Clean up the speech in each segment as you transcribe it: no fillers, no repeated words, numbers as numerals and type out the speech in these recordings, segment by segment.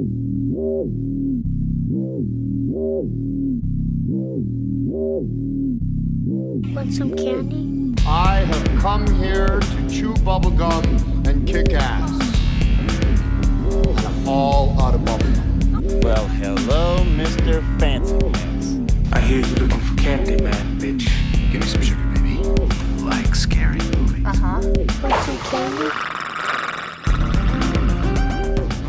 Want some candy? I have come here to chew bubblegum and kick ass. And I'm all out of bubblegum. Well, hello, Mr. Fancy Pants. I hear you looking for candy, man, bitch. Give me some sugar, baby. Like scary movies. Want some candy?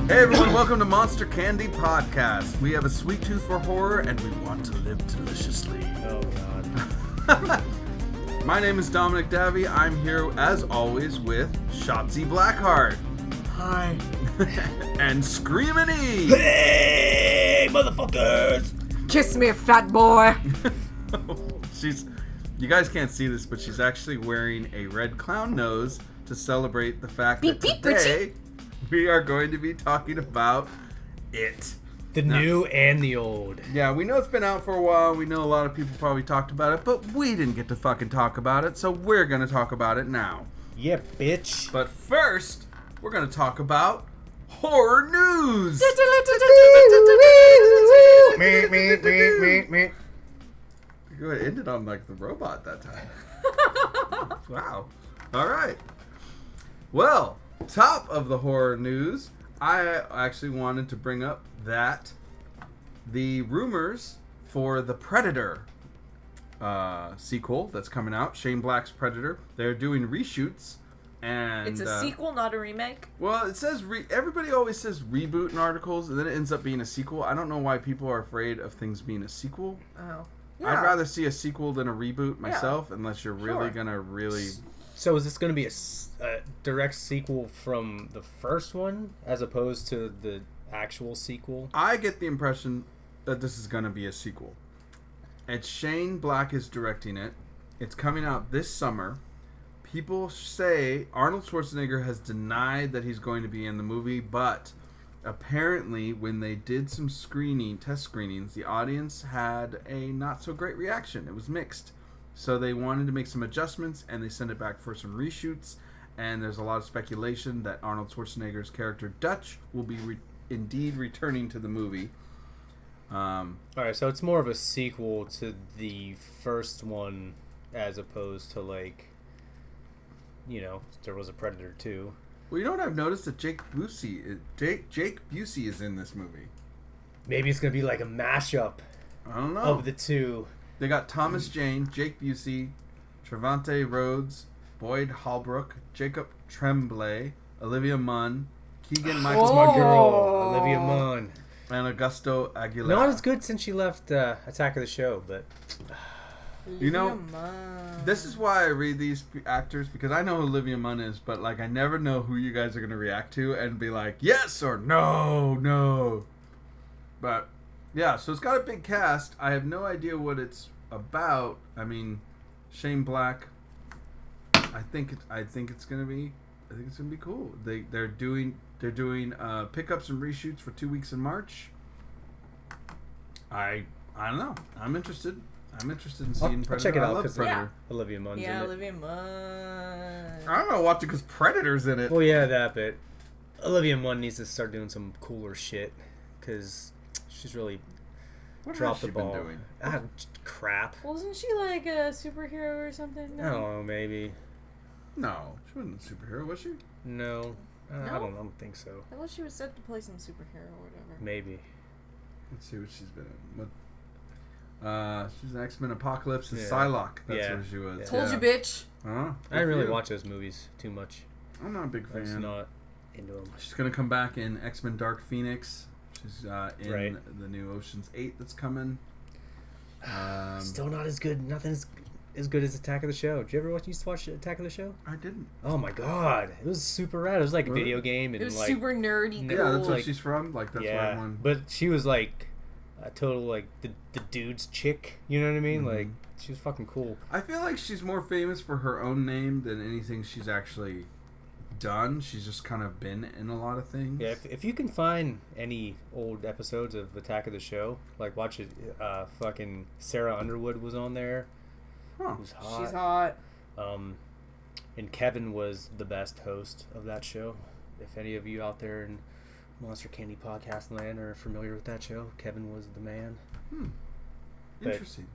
Hey everyone, welcome to Monster Candy Podcast. We have a sweet tooth for horror and we want to live deliciously. Oh god. My name is Dominic Davy. I'm here as always with Shotzi Blackheart. Hi. And Screamin' E. Hey, motherfuckers! Kiss me, fat boy. You guys can't see this, but she's actually wearing a red clown nose to celebrate the fact that today we are going to be talking about It. The new and the old. Yeah, we know it's been out for a while. We know a lot of people probably talked about it, but we didn't get to fucking talk about it, so we're going to talk about it now. Yeah, bitch. But first, we're going to talk about horror news. You ended on like the robot that time. Wow. All right. Well, top of the horror news, I actually wanted to bring up that the rumors for the Predator sequel that's coming out, Shane Black's Predator, they're doing reshoots. And It's a sequel, not a remake. well, it says everybody always says reboot in articles, and then it ends up being a sequel. I don't know why people are afraid of things being a sequel. Oh. I'd rather see a sequel than a reboot myself, unless you're really gonna So is this going to be a direct sequel from the first one, as opposed to the actual sequel? I get the impression that this is gonna be a sequel. And Shane Black is directing it. It's coming out this summer. People say Arnold Schwarzenegger has denied that he's going to be in the movie, but apparently when they did some test screenings, the audience had a not so great reaction. It was mixed. So they wanted to make some adjustments and they sent it back for some reshoots, and there's a lot of speculation that Arnold Schwarzenegger's character Dutch will be indeed returning to the movie. Alright, so it's more of a sequel to the first one, as opposed to, like, you know, there was a Predator 2. Well, you know what I've noticed? That Jake Busey is in this movie. Maybe it's going to be like a mashup I don't know. of the two. They got Thomas Jane, Jake Busey, Trevante Rhodes, Boyd Holbrook, Jacob Tremblay, Olivia Munn, Keegan Michael That's my girl, Olivia Munn. and Augusto Aguilera. Not as good since she left Attack of the Show, but... You know, this is why I read these actors, because I know who Olivia Munn is, but like I never know who you guys are going to react to and be like, yes or no. But yeah, so it's got a big cast. I have no idea what it's about. I mean, Shane Black, I think it's going to be cool. They're doing pickups and reshoots for 2 weeks in March. I don't know. I'm interested in seeing Predator. I'll check it out because Olivia Munn's in it. Olivia Munn. I don't know, watch it because Predator's in it. Well, yeah, that bit. Olivia Munn needs to start doing some cooler shit, because she's really dropped the ball. Been doing? Crap. Wasn't she like a superhero or something? I don't know, maybe. No, she wasn't a superhero, was she? No. No? I don't think so. I thought she was set to play some superhero or whatever. Maybe. Let's see what she's been in. What? She's an X-Men Apocalypse and Yeah. Psylocke. That's Yeah. where she was. Yeah. Told you, bitch. Huh? I didn't really watch those movies too much. I'm not a big I was fan. not into them. She's gonna come back in X-Men Dark Phoenix. She's in Right. the new Ocean's 8 that's coming. Still not as good. Nothing as good as Attack of the Show. Did you ever used to watch Attack of the Show? I didn't. Oh my god, it was super rad. It was like a video game, and It was like super nerdy. Cool. Yeah, that's where like- she's from. Like that's why yeah, everyone. but she was like a total like the dude's chick. You know what I mean? Like she was fucking cool. I feel like she's more famous for her own name than anything she's actually done. She's just kind of been in a lot of things. Yeah, if you can find any old episodes of Attack of the Show, like watch it. Fucking Sarah Underwood was on there. Huh. Who's hot. She's hot. And Kevin was the best host of that show. If any of you out there in Monster Candy Podcast Land are familiar with that show. Kevin was the man. But- Interesting.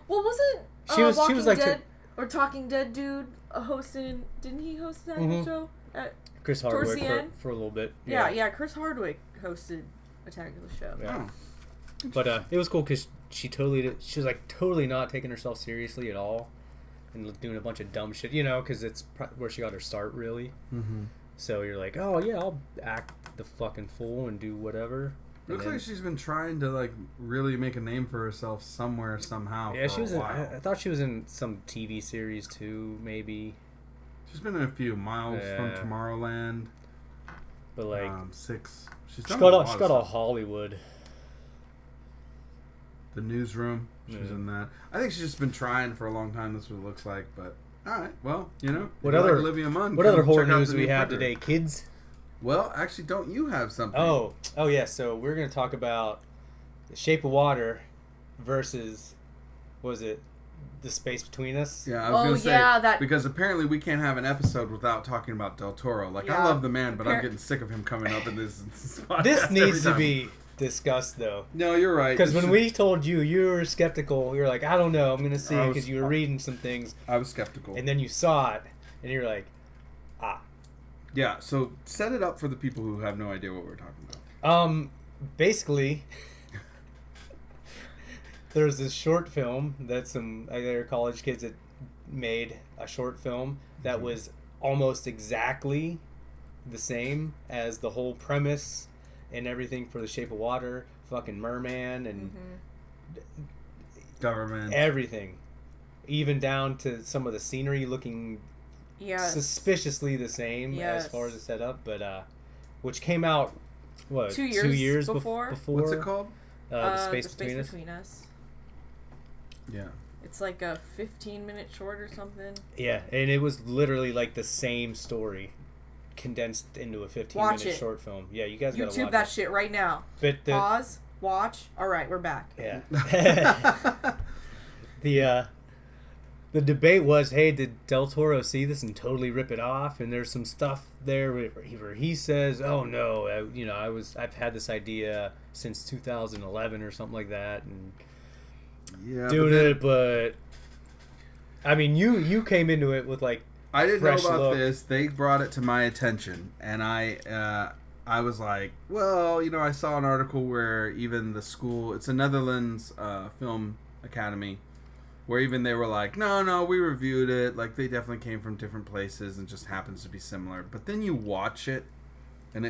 Well, wasn't She was Walking like Dead or Talking Dead dude hosting? Didn't he host that show? Chris Towards Hardwick the end? for a little bit. Yeah. Chris Hardwick hosted Attack of the Show. Yeah. Oh. But it was cool because she was like totally not taking herself seriously at all, and doing a bunch of dumb shit, because it's where she got her start, really. Mm-hmm. So you're like, oh yeah, I'll act the fucking fool and do whatever. Looks like she's been trying to like really make a name for herself somewhere somehow. Yeah, for she was. a while. I thought she was in some TV series too, maybe. She's been in a few. Miles from Yeah. Tomorrowland. But like, 6. She's she done got a all, lot she of got all stuff. Hollywood. The Newsroom. She's Yeah. in that. I think she's just been trying for a long time. That's what it looks like. But all right, well, What if you other like Olivia Munn? What come other horror check out news the do we new have Predator. today, kids? Well, actually, don't you have something? Oh yeah. So we're gonna talk about The Shape of Water versus, was it The Space Between Us? Yeah, I was Oh, gonna say yeah, that- because apparently we can't have an episode without talking about Del Toro. Like I Yeah. love the man, but I'm Appar- getting sick of him coming up in this podcast This every needs to time. be discussed though. No, you're right. Because This when should- we told you, you were skeptical. You were like, I don't know, I'm gonna see I it was- because you were reading some things, I was skeptical. and then you saw it, and you're like, Yeah, so set it up for the people who have no idea what we're talking about. Basically, there's this short film that some other college kids had made a short film that was almost exactly the same as the whole premise and everything for The Shape of Water, fucking merman and Government. everything, even down to some of the scenery looking Yes. suspiciously the same Yes. as far as the setup, but which came out what 2 2 years years before? What's it called? The The Space Between Us. Between Us. Yeah. It's like a 15-minute short or something. Yeah, and it was literally like the same story condensed into a 15-minute Watch it. short film. Yeah, you guys gotta YouTube watch that it. shit right now. But the Pause. Watch. All right, we're back. yeah, the debate was, hey, did Del Toro see this and totally rip it off? And there's some stuff there where he says, oh no, I've had this idea since 2011 or something like that, and Yeah. doing but then- it. But I mean, you came into it with like I didn't know fresh about look. this. They brought it to my attention, and I was like, well, I saw an article where even the school, it's a Netherlands film academy, where even they were like, no, we reviewed it. Like, they definitely came from different places and just happens to be similar. But then you watch it, and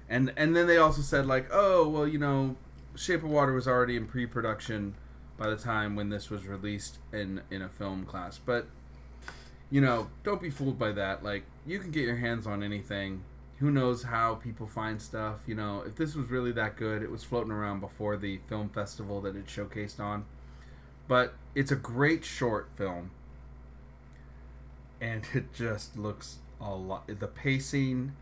then they also said, like, oh, well, Shape of Water was already in pre-production by the time when this was released in a film class. But, don't be fooled by that. Like, you can get your hands on anything. Who knows how people find stuff. If this was really that good, it was floating around before the film festival that it showcased on. But it's a great short film. And it just looks a lot. The pacing,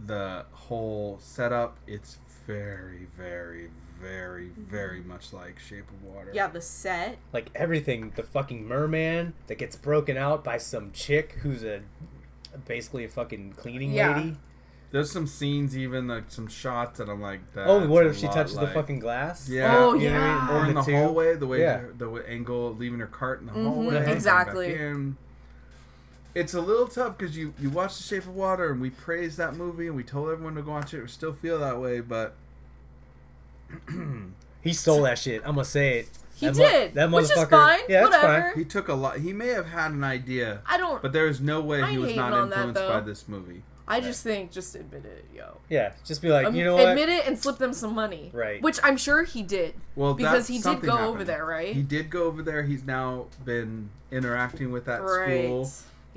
the whole setup, it's very, very, very, very much like Shape of Water. Yeah, the set. like everything. The fucking merman that gets broken out by some chick who's basically a fucking cleaning Yeah. lady. There's some scenes, even like some shots that I'm like, Oh, what if that's a she lot touches the like- fucking glass? Yeah. Oh, You know what I yeah. mean? Or in the tube. hallway, the way Yeah. the angle leaving her cart in the Mhm, hallway, coming exactly. back in. It's a little tough because you watch The Shape of Water and we praised that movie and we told everyone to go watch it. We still feel that way, but He stole that shit. I'm gonna say it. He That did, that which is motherfucker. fine. Yeah, that's Whatever. fine. he took a lot. He may have had an idea, I don't. but there is no way I he was ain't not hating on that, influenced by though. this movie. I just think just admit it, yo. Yeah, just be like, you know what? Admit it and slip them some money. Right. Which I'm sure he did. Well, Because he did something go happened. over there, right? He did go over there. He's now been interacting with that Right. school.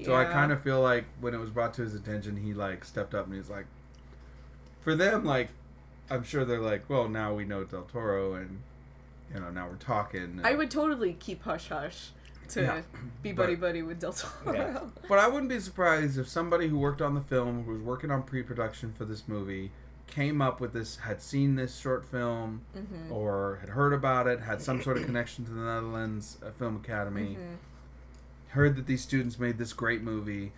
So I Yeah. kind of feel like when it was brought to his attention, he like stepped up and he's like, for them, like, I'm sure they're like, well, now we know Del Toro and, now we're talking. And, I would totally keep hush hush to Yeah, be but- buddy buddy with Del Toro. Yeah. But I wouldn't be surprised if somebody who worked on the film, who was working on pre-production for this movie, came up with this, had seen this short film, Mm-hmm. or had heard about it, had some sort of connection to the Netherlands Film Academy, Mm-hmm. heard that these students made this great movie,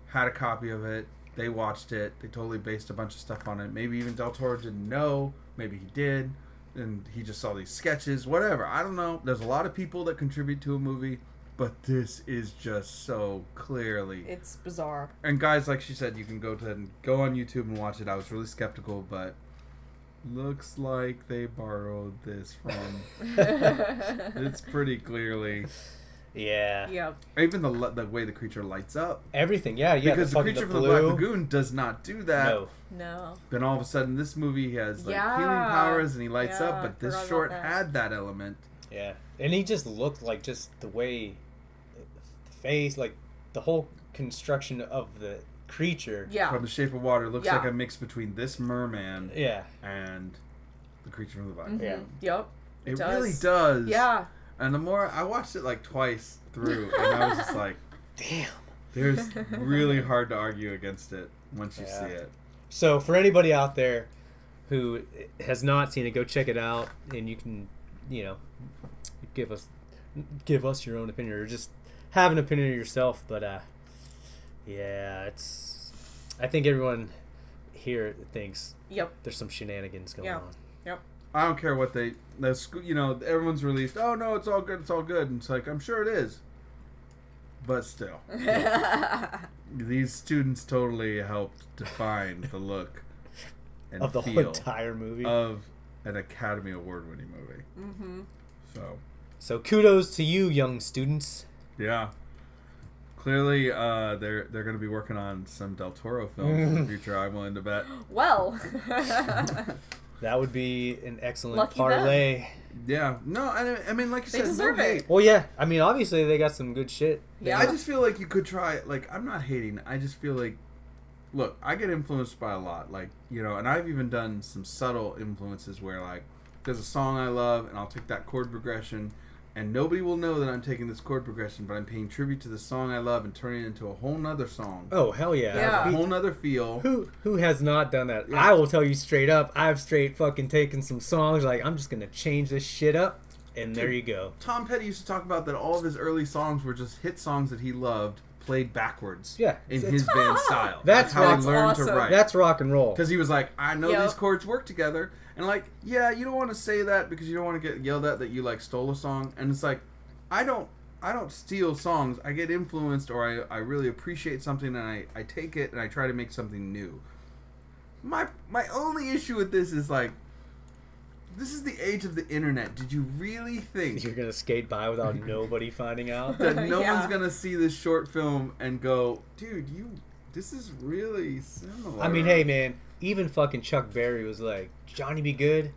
had a copy of it, They watched it. They totally based a bunch of stuff on it. Maybe even Del Toro didn't know. Maybe he did. And he just saw these sketches. Whatever. I don't know. There's a lot of people that contribute to a movie. But this is just so clearly... It's bizarre. And guys, like she said, you can go on YouTube and watch it. I was really skeptical, but... Looks like they borrowed this from... It's pretty clearly... Yeah. Yep. Even the way the creature lights up. Everything, yeah. Because the creature from the Black Lagoon does not do that. No. No. Then all of a sudden, this movie he has like Yeah. healing powers and he lights Yeah, up. I But this forgot short about that. had that element. Yeah. And he just looked like just the way... The face, like the whole construction of the creature. Yeah. From The Shape of Water, looks Yeah. like a mix between this merman Yeah. and the creature from the Black Mhm. Lagoon. Yeah. Yep. It does. really does. Yeah. And the more I watched it like twice through, and I was just like, Damn. there's really hard to argue against it once you Yeah. see it. So for anybody out there who has not seen it, go check it out, and you can, give us your own opinion, or just have an opinion yourself. But yeah, I think everyone here thinks Yep. there's some shenanigans going Yeah. on. I don't care what everyone's released. Oh no, it's all good. It's all good. And it's like I'm sure it is, but still, these students totally helped define the look and Of the whole feel entire movie. of an Academy Award-winning movie. Mm-hmm. So kudos to you, young students. Yeah. Clearly, they're going to be working on some Del Toro films in the future. I'm willing to bet. Well. That would be an excellent Lucky parlay. Yeah. No, I mean, like you They said, deserve no it. hate. Well, yeah. I mean, obviously they got some good shit. Yeah. I just feel like you could try it. Like, I'm not hating. I just feel like, look, I get influenced by a lot. Like, and I've even done some subtle influences where, like, there's a song I love, and I'll take that chord progression, and nobody will know that I'm taking this chord progression, but I'm paying tribute to the song I love and turning it into a whole nother song. Oh, hell yeah. Yeah. A whole nother feel. Who has not done that? Yeah. I will tell you straight up, I've straight fucking taken some songs, like, I'm just gonna change this shit up, and there you go. Tom Petty used to talk about that all of his early songs were just hit songs that he loved, played backwards. Yeah. In It's- his band style. That's how rock- he learned to awesome. write. That's rock and roll. Because he was like, I know Yep. these chords work together. And like, yeah, you don't want to say that because you don't want to get yelled at that you like stole a song. And it's like, I don't steal songs. I get influenced or I really appreciate something and I take it and I try to make something new. My only issue with this is like, this is the age of the internet. Did you really think You're gonna skate by without nobody finding out? that no Yeah. one's gonna see this short film and go, dude, this is really similar? I mean, hey man, even fucking Chuck Berry was like, Johnny Be Good?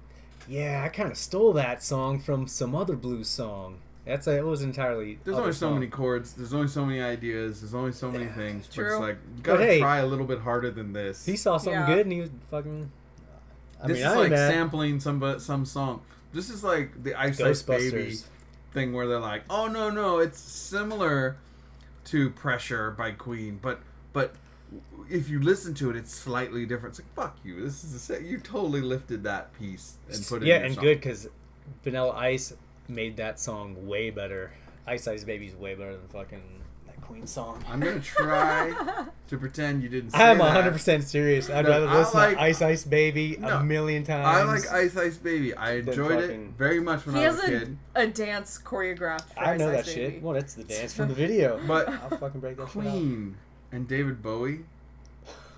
Yeah, I kind of stole that song from some other blues song. It was entirely. There's other only so song. many chords. There's only so many ideas. There's only so many Yeah, things. But true. it's like you gotta hey- try a little bit harder than this. He saw something Yeah. good and he was fucking. This is I ain't like mad. sampling some song. This is like the Ice Ice Baby Ghostbusters. thing where they're like, oh no, it's similar to Pressure by Queen, but if you listen to it, it's slightly different. It's like fuck you. This is you totally lifted that piece and put it. Yeah, in your and song. good because Vanilla Ice made that song way better. Ice Ice Baby's way better than fucking that Queen song. I'm gonna try to pretend you didn't say I'm that. 100% serious. I'd No, rather I listen like- to Ice Ice Baby No, a million times. I like Ice Ice Baby. I enjoyed it fucking- very much when He I was has a kid. a dance choreographed. For I know Ice that Ice shit. Baby. Well, that's the dance from the video. But I'll fucking break that Queen and David Bowie,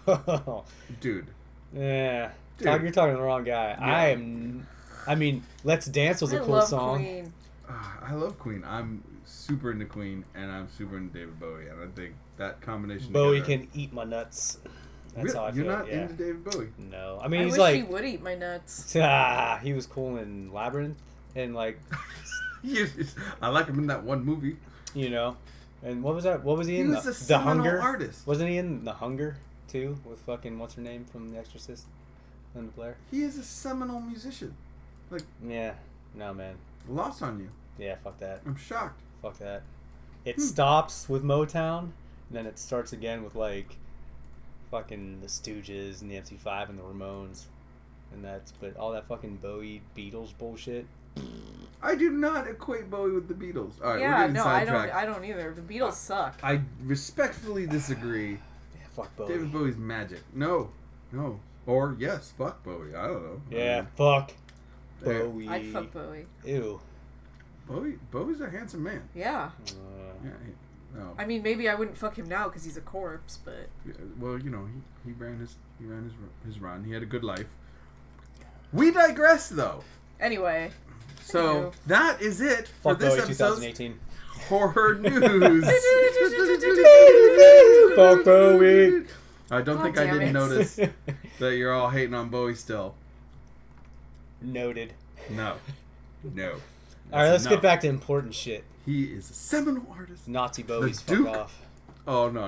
shit out. dude. Yeah. Dude. You're talking to the wrong guy. Yeah. I mean, Let's Dance was a I cool love song. Queen. I love Queen. I'm super into Queen, and I'm super into David Bowie, and I think that combination. Bowie together- can eat my nuts. That's Really? how I You're feel. not Yeah. into David Bowie. No. I I mean, he's wish like he would eat my nuts. he was cool in Labyrinth and like I like him in that one movie. And what was that? What was he He in? was a The seminal Hunger. artist. Wasn't he in The Hunger too with fucking what's her name from The Exorcist? Linda Blair. He is a seminal musician. Yeah. No man. Lost on you. Yeah. Fuck that. I'm shocked. Fuck that. It stops with Motown, and then it starts again with like fucking the Stooges and the MC5 and the Ramones, but all that fucking Bowie Beatles bullshit. I do not equate Bowie with the Beatles. All right, we're Yeah, getting no, I sidetracked. don't either. The Beatles suck. I respectfully disagree. Fuck Bowie. David Bowie's magic. No. Or yes, fuck Bowie. I don't know. Yeah, fuck There. Bowie. I'd fuck Bowie. Ew. Bowie's a handsome man. Yeah. Yeah. No. I mean, maybe I wouldn't fuck him now because he's a corpse, but Well, you know, he ran his run. He had a good life. We digress, though. anyway. So that is it for Fuck this Bowie episode's 2018. horror news. Fuck Bowie. I don't think God I damn didn't it. notice that you're all hating on Bowie still. Noted. No. All right, let's No. get back to important shit. He is a seminal artist. Nazi Bowies, fuck Duke. off. Oh no!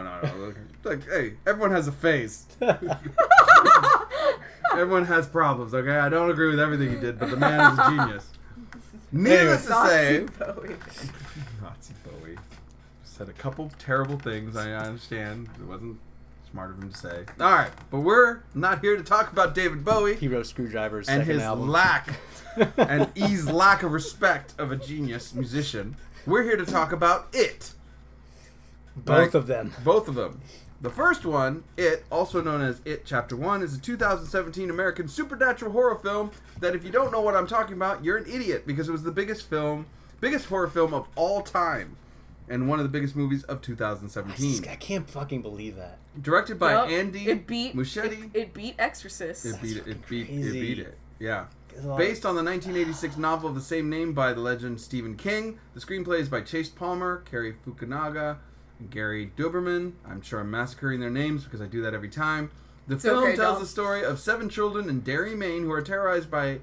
Like, hey, everyone has a face. Everyone has problems. Okay, I don't agree with everything he did, but the man is a genius. Needless to say, Bowie. Nazi Bowie said a couple terrible things. I understand it wasn't smart of him to say. All right, but we're not here to talk about David Bowie Hero Screwdriver's and second his album. lack and E's lack of respect of a genius musician. We're here to talk about It. Both of them. Both of them. The first one, It, also known as It Chapter 1, is a 2017 American supernatural horror film that if you don't know what I'm talking about, you're an idiot because it was the biggest horror film of all time and one of the biggest movies of 2017. I can't fucking believe that. Directed by Well, Andy it beat Muschietti. It beat Exorcist. It beat crazy. it. Yeah. There's a lot Based on the 1986 novel of the same name by the legend Stephen King, the screenplay is by Chase Palmer, Cary Fukunaga, and Gary Duberman. I'm sure I'm massacring their names because I do that every time. The film okay, tells Dom. the story of 7 children in Derry, Maine who are terrorized by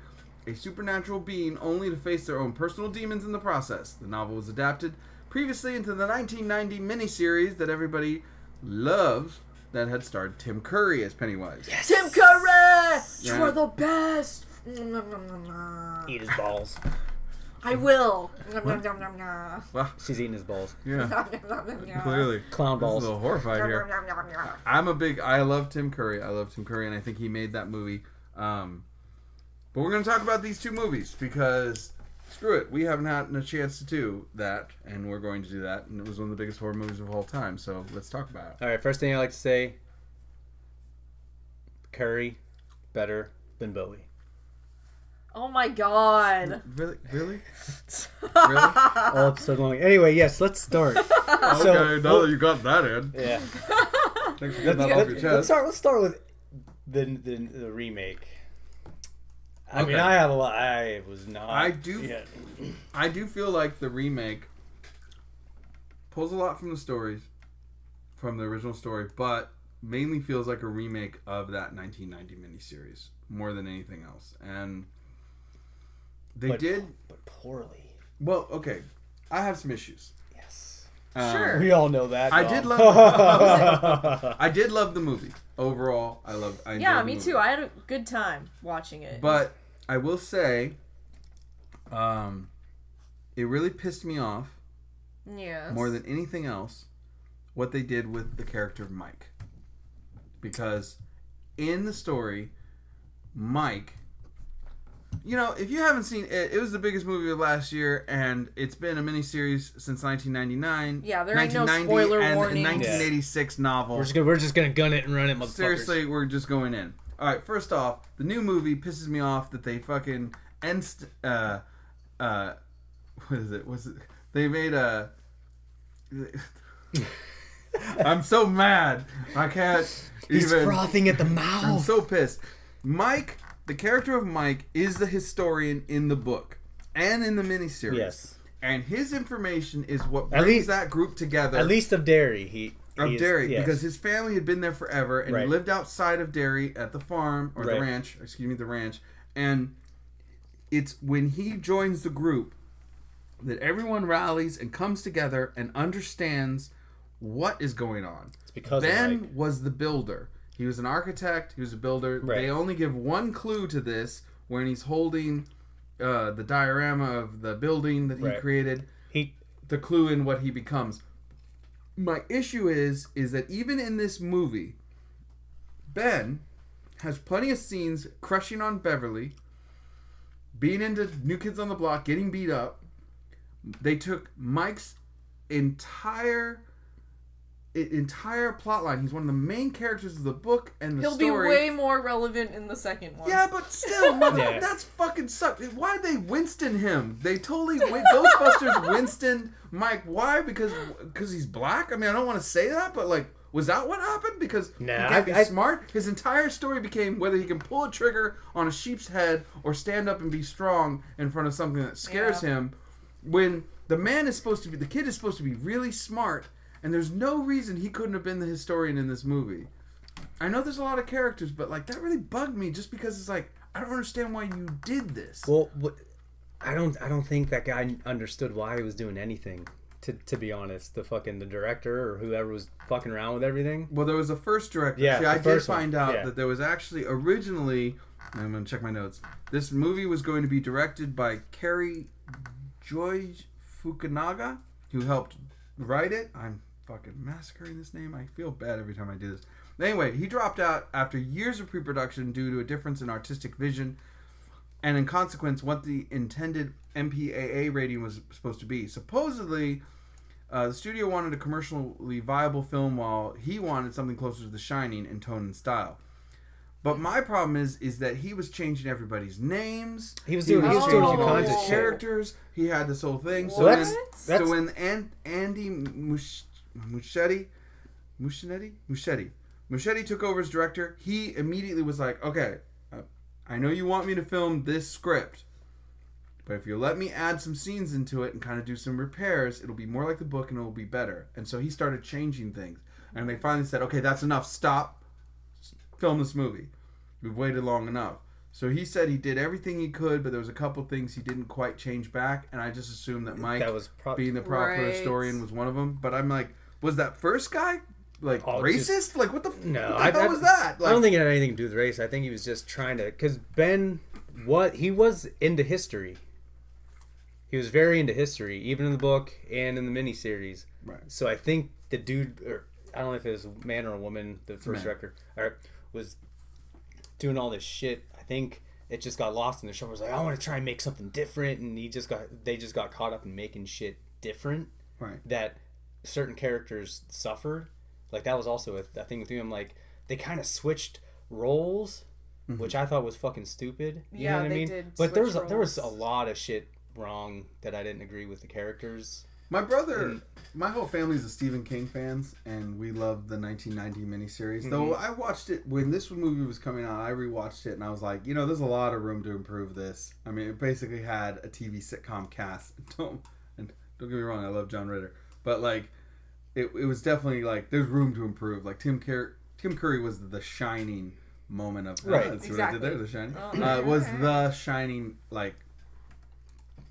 a supernatural being only to face their own personal demons in the process. The novel was adapted previously into the 1990 miniseries that everybody loves that had starred Tim Curry as Pennywise. Tim Curry! Yeah. You are the best! Eat his balls. I will. Well, She's eating his balls. yeah, clearly. Clown This is balls. a little horrified here. I love Tim Curry. And I think he made that movie. But we're going to talk about these two movies because, screw it, we haven't had a chance to do that, and we're going to do that, and it was one of the biggest horror movies of all time, so let's talk about it. All right, first thing I like to say, Curry better than Bowie. Oh my god. Really? Really? All episode long. Anyway, yes, let's start. Okay, now that you got that in. Yeah. Thanks for getting that off your chest. Let's start with the remake. I mean, Okay. I have a lot. I was not. I do- Yeah. I do feel like the remake pulls a lot from the original story, but mainly feels like a remake of that 1990 miniseries more than anything else. And they did but poorly. well. Okay, I have some issues. Yes. Sure. We all know that. I Dom. did love. I did love the movie overall. I enjoyed Yeah, the me movie. too. I had a good time watching it. But I will say, it really pissed me off yes. more than anything else what they did with the character of Mike. Because in the story, Mike, you know, if you haven't seen it, it was the biggest movie of last year, and it's been a miniseries since 1999. Yeah, there ain't no 1990 spoiler and warning. 1986 novel. We're just gonna gun it and run it, motherfuckers. Seriously, we're just going in. All right, first off, the new movie pisses me off that they fucking what is it? They made a. I'm so mad. I can't He's even. frothing at the I'm mouth. so pissed. Mike, the character of Mike, is the historian in the book and in the miniseries. Yes. And his information is what At brings least- that group together. At least of Derry, he is- Derry, yes. because his family had been there forever, and he Right. lived outside of Derry at the farm or the Right. ranch. The ranch. And it's when he joins the group that everyone rallies and comes together and understands what is going on. It's because of Ben Mike. was the builder. He was an architect. He was a builder. Right. They only give one clue to this when he's holding the diorama of the building that he Right. created. The clue in what he becomes. My issue is that even in this movie, Ben has plenty of scenes crushing on Beverly, being into New Kids on the Block, getting beat up. They took Mike's entire entire plot line. He's one of the main characters of the book and the He'll story. be way more relevant in the second one. Yeah, but still, Yeah. that's fucking sucked. Why'd they Winston him? They totally Ghostbusters Winston Mike. Why? Because he's black. I mean, I don't want to say that, but like, was that what happened? Because he can't be smart. His entire story became whether he can pull a trigger on a sheep's head or stand up and be strong in front of something that scares him. When the kid is supposed to be really smart, and there's no reason he couldn't have been the historian in this movie. I know there's a lot of characters, but like that really bugged me just because it's like I don't understand why you did this. Well, I don't think that guy understood why he was doing anything. To be honest, the director or whoever was fucking around with everything. Well, there was a first director. Yeah, See, I the did first find one. out Yeah. that there was actually originally. I'm going to check my notes. This movie was going to be directed by Cary Joy Fukunaga, who helped write it. I'm fucking massacring this name. I feel bad every time I do this. Anyway, he dropped out after years of pre-production due to a difference in artistic vision, and in consequence, what the intended MPAA rating was supposed to be. Supposedly, the studio wanted a commercially viable film, while he wanted something closer to The Shining in tone and style. But my problem is that he was changing everybody's names. He was doing all changing kinds of his shit. characters. He had this whole thing. So Well, when Andy Muschietti took over as director, he immediately was like, okay, I know you want me to film this script, but if you let me add some scenes into it and kind of do some repairs, it'll be more like the book and it'll be better. And so he started changing things. And they finally said, okay, that's enough. Stop. Film this movie. We've waited long enough. So he said he did everything he could, but there was a couple things he didn't quite change back. And I just assumed that Mike, being the proper historian, was one of them. But I'm like, was that first guy like racist? Like what the hell was that? Like, I don't think it had anything to do with race. I think he was just trying to, because Ben, he was into history. He was very into history, even in the book and in the miniseries. Right. So I think the dude, or I don't know if it was a man or a woman, the first director, was doing all this shit. I think it just got lost in the show. It was like, I want to try and make something different, and they just got caught up in making shit different. Right. That certain characters suffered. Like that was also a thing with him. Like they kind of switched roles, which I thought was fucking stupid. You know what I mean? Did but there was roles. a lot of shit wrong that I didn't agree with the characters. My brother, my whole family's a Stephen King fans, and we love the 1990 miniseries. Though I watched it when this movie was coming out, I rewatched it, and I was like, there's a lot of room to improve this. I mean, it basically had a TV sitcom cast. Don't get me wrong, I love John Ritter, but like, it was definitely like there's room to improve. Like Tim Curry was the shining moment of right. That's what I did there. The Shining was the shining. Like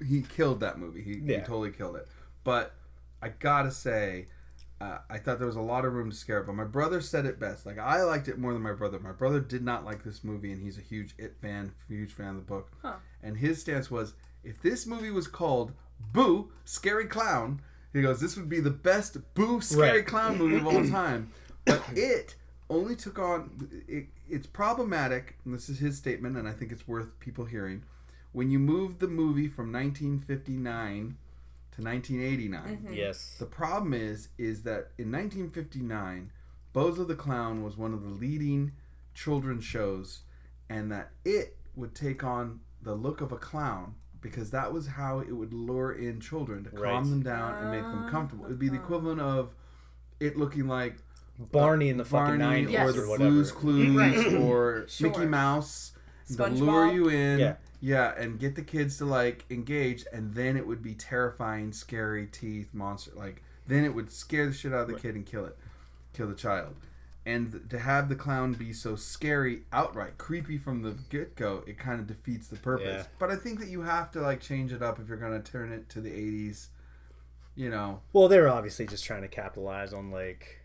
he killed that movie. He totally killed it. But I gotta say, I thought there was a lot of room to scare it. But my brother said it best. Like I liked it more than my brother. My brother did not like this movie, and he's a huge It fan, huge fan of the book. Huh. And his stance was, if this movie was called Boo, Scary Clown, he goes, this would be the best Boo, Scary Clown movie of all time. But it only took on... It's problematic, and this is his statement, and I think it's worth people hearing. When you move the movie from 1959 to 1989, Yes. the problem is that in 1959, Bozo the Clown was one of the leading children's shows, and that it would take on the look of a clown because that was how it would lure in children to calm them down and make them comfortable. It would be the equivalent of it looking like Barney in the fucking 90s or the Blue's Clues or Mickey Mouse to lure you in. Yeah, and get the kids to like engage, and then it would be terrifying, scary teeth, monster. Like then it would scare the shit out of the kid and kill the child. And to have the clown be so scary outright, creepy from the get-go, it kind of defeats the purpose. Yeah. But I think that you have to like change it up if you're going to turn it to the 80s. Well, they're obviously just trying to capitalize on like,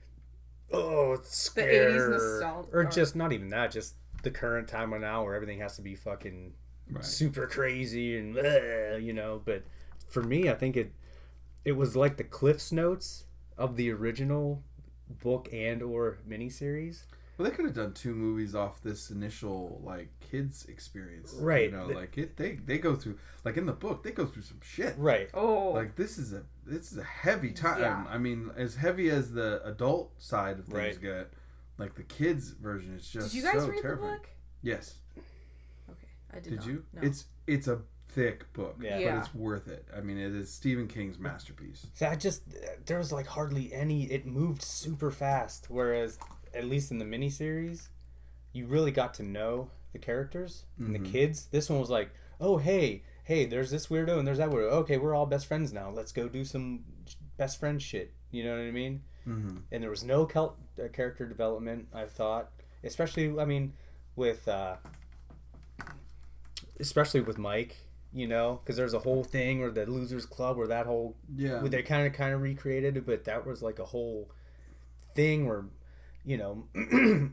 it's scary. The 80s nostalgia. Or just not even that, just the current time now where everything has to be fucking super crazy and but for me I think it was like the Cliff's Notes of the original book and or miniseries. Well, they could have done 2 movies off this initial like kids experience, Right. You know, like they go through, like in the book, they go through some shit, Right. Oh. Like this is a heavy time. Yeah. I mean, as heavy as the adult side of things Right. get, like the kids version is just Did you guys so read terrifying. the book? Yes. Okay, I did. Did not. you? No. It's a thick book, Yeah. but Yeah. it's worth it. I mean, it is Stephen King's masterpiece. So there was like hardly any. It moved super fast, whereas at least in the miniseries, you really got to know the characters and the kids. This one was like, oh hey, there's this weirdo and there's that weirdo. Okay, we're all best friends now. Let's go do some best friend shit. You know what I mean? Mm-hmm. And there was no character development. I thought, especially with Mike. You know, because there's a whole thing where the Losers Club, where that whole Yeah. where they kind of recreated it, but that was like a whole thing where, you know,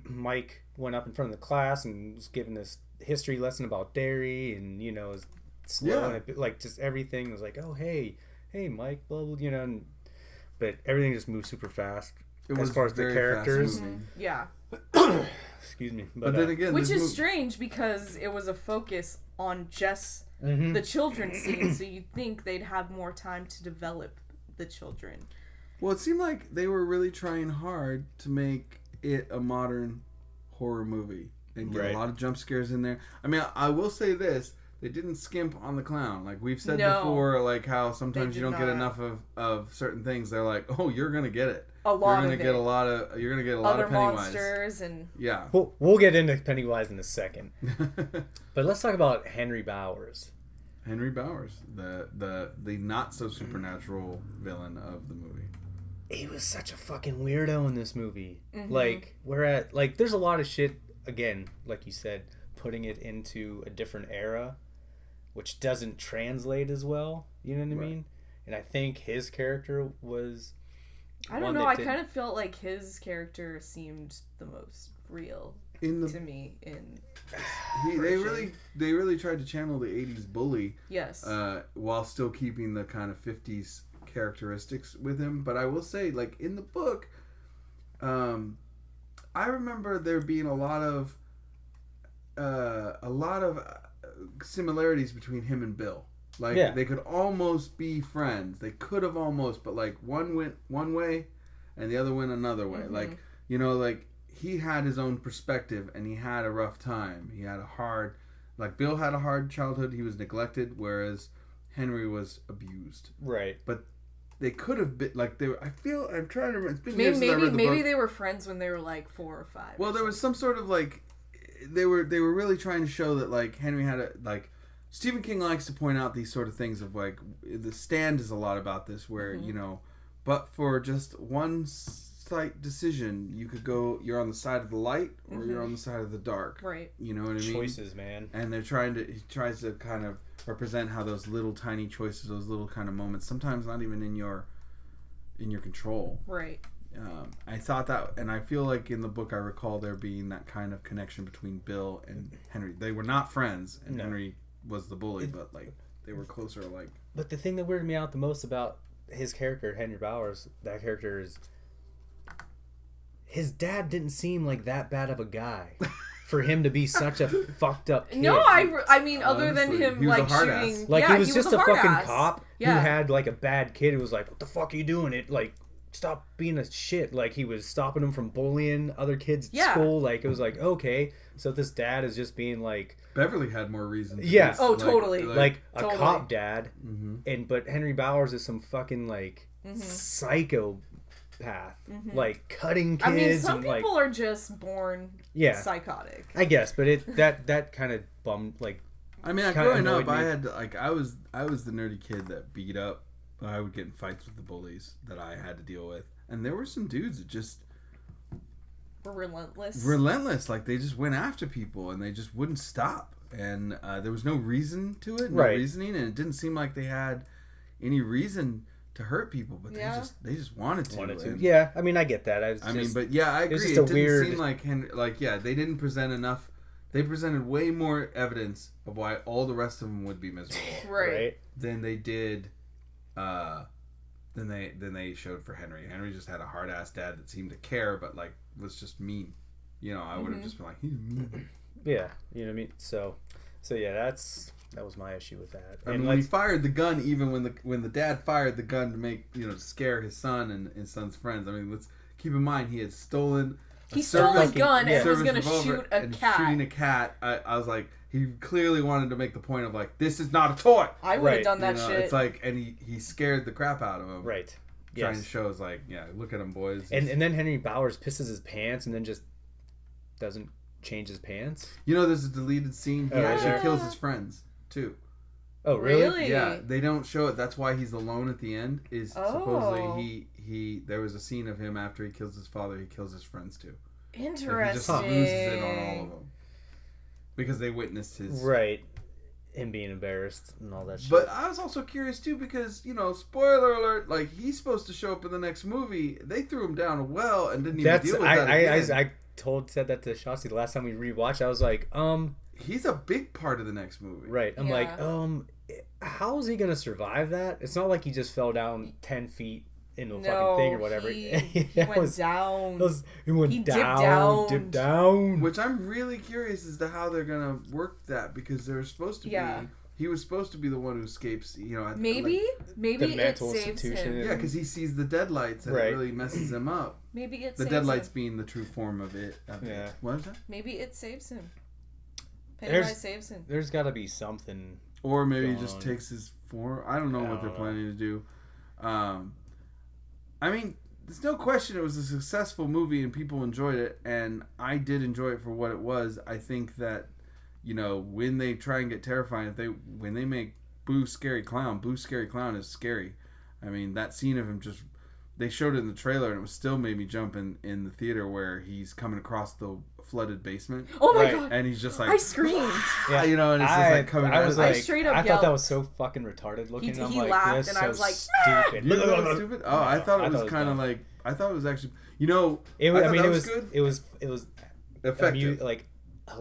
Mike went up in front of the class and was giving this history lesson about dairy, and you know, it was slow Yeah. and like just everything was like, oh hey Mike, blah blah, you know, but everything just moved super fast It as was far as the very characters. fast-moving. Yeah. Excuse me, But then again, Which this is mo- strange because it was a focus on just Mhm. the children's scene, so you'd think they'd have more time to develop the children. Well, it seemed like they were really trying hard to make it a modern horror movie and get Right. a lot of jump scares in there. I mean, I will say this: they didn't skimp on the clown. Like we've said No. before, like how sometimes They you did don't get not. enough of certain things. They're like, oh, you're gonna get it. A lot You're gonna of get it. a lot of. You're gonna get a lot Other of Pennywise. monsters and Yeah. We'll get into Pennywise in a second, but let's talk about Henry Bowers. Henry Bowers, the not so supernatural villain of the movie. He was such a fucking weirdo in this movie. Like, there's a lot of shit, again, like you said, putting it into a different era, which doesn't translate as well, you know what I Right. mean? And I think his character was... I don't one know. that I did- kind of felt like his character seemed the most real In the to me. In they really tried to channel the '80s bully. yes, While still keeping the kind of 50s characteristics with him. But I will say, like, in the book, I remember there being a lot of similarities between him and Bill. Like, Yeah. they could almost be friends. They could have almost, but, like, one went one way and the other went another way. Like, you know, like, he had his own perspective and he had a rough time. He had a hard... Like, Bill had a hard childhood. He was neglected, whereas Henry was abused. Right. But they could have been... Like, they were... I'm trying to remember. It's been years since I maybe read the book. they were friends when they were like 4 or 5. Well, or there was something. some sort of, like... They were really trying to show that, like, Henry had a... Like, Stephen King likes to point out these sort of things of, like... The Stand is a lot about this, where, you know... But for just one slight decision, you could go... You're on the side of the light, or you're on the side of the dark. Right. You know what I mean? Choices, man. And he tries to kind of represent how those little tiny choices, those little kind of moments, sometimes not even in your control. Right. I thought that, and I feel like in the book I recall there being that kind of connection between Bill and Henry. They were not friends, and No. Henry was the bully, but like they were closer. Like, But the thing that weirded me out the most about his character, Henry Bowers, that character is... His dad didn't seem like that bad of a guy for him to be such a fucked up kid. No, I mean, other than Honestly, him he was a like hard shooting, ass. Like, yeah, he was just a hard fucking ass. cop Yeah. who had, like, a bad kid who was like, what the fuck are you doing? It, like, stop being a shit. Like, he was stopping him from bullying other kids at Yeah. school. Like, it was like, okay. So this dad is just being, like... Beverly had more reason. To Yeah. be, Oh, totally. Like, a Totally. cop dad. Mhm. But Henry Bowers is some fucking, like, psychopath. Like, cutting kids I mean, some and, like... people are just born Yeah. psychotic. I guess, but that kind of bummed, like... I mean, Kinda growing up, annoyed me. I had like I was the nerdy kid that beat up. I would get in fights with the bullies that I had to deal with, and there were some dudes that just We're relentless. relentless. Like they just went after people and they just wouldn't stop. And there was no reason to it, no Right. reasoning, and it didn't seem like they had any reason to hurt people. But Yeah. they just wanted to. And, Yeah, I mean, I get that. I mean, but yeah, I agree. it's It just a didn't weird- seem like they didn't present enough. They presented way more evidence of why all the rest of them would be miserable right. than they did. Than they showed for Henry. Henry just had a hard ass dad that seemed to care, but like was just mean. you know, I would have just been like, "Hmm." Yeah, you know what I mean. So yeah, that was my issue with that. I And mean, when he let's- fired the gun, even when the dad fired the gun to make, you know, to scare his son and his son's friends. I mean, let's keep in mind he had stolen. He stole a gun and was service gonna revolver shoot a and cat. Shooting a cat. I was like, he clearly wanted to make the point of like, this is not a toy. I would have Right. done that You know, shit. It's like, and he scared the crap out of him. right. Trying to Yes. show us like, yeah, look at him, boys. And then Henry Bowers pisses his pants and then just doesn't change his pants. you know, there's a deleted scene. He Oh, actually yeah. kills his friends too. Oh, really? Really? Yeah, they don't show it. That's why he's alone at the end. Is supposedly Oh. he there was a scene of him after he kills his father. He kills his friends too. Like, Interesting. he just loses it on all of them because they witnessed his. Right. Him being embarrassed and all that shit. But I was also curious too because, you know, spoiler alert, like he's supposed to show up in the next movie. They threw him down a well and didn't even that's deal with that again. I said that to Shotzi the last time we rewatched. I was like, He's a big part of the next movie. right. I'm Yeah. like, how is he gonna survive that? It's not like he just fell down 10 feet into a No, fucking thing or whatever. he That went was- down. He went He dipped down, dipped down. Which I'm really curious as to how they're gonna work that because they're supposed to Yeah. be. He was supposed to be the one who escapes. You know, Maybe The it mental saves institution. him. Yeah, because he sees the deadlights and Right. it really messes him up. Maybe it The saves deadlights him. being the true form of it. Yeah. What is that? Maybe it saves him. There's- Pennywise saves him. There's got to be something. Or maybe he Going just on. takes his form. I don't know I what they're don't know. planning to do. I mean, there's no question it was a successful movie and people enjoyed it, and I did enjoy it for what it was. I think that, you know, when they try and get terrifying, when they make Boo Scary Clown is scary. I mean, that scene of him just, they showed it in the trailer and it was still made me jump in the theater where he's coming across the flooded basement Oh my Right. god! and he's just like, I screamed. Yeah, you know, and it's just like coming I out was of I like, straight up I thought that yelled. was so fucking retarded looking. He I'm like, laughed that's and I so was like, stupid. You thought it was stupid? Oh, I thought it was kind of dumb. like, I thought it was actually, you know, It was, I thought mean, that it was good. it was Effective. like,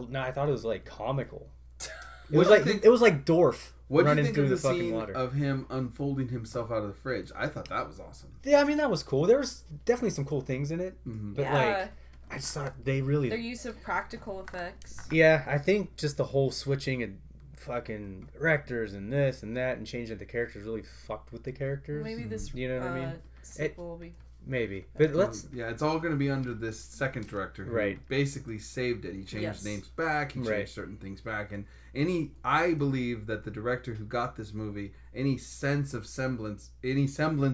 no, I thought it was like comical. It What was do you like think- it was like Dorf What do you running think through of the the fucking scene water. of him unfolding himself out of the fridge? I thought that was awesome. Yeah, I mean that was cool. There was definitely some cool things in it, but Yeah. like I just thought they really. Their use of practical effects. Yeah, I think just the whole switching and fucking rectors and this and that and changing the characters really fucked with the characters. Maybe this You know what I mean? sequel will be. Maybe, but let's. Yeah, it's all going to be under this second director who Right. basically saved it. He changed Yes. names back, he changed Right. certain things back, and I believe that the director who got this movie, any semblance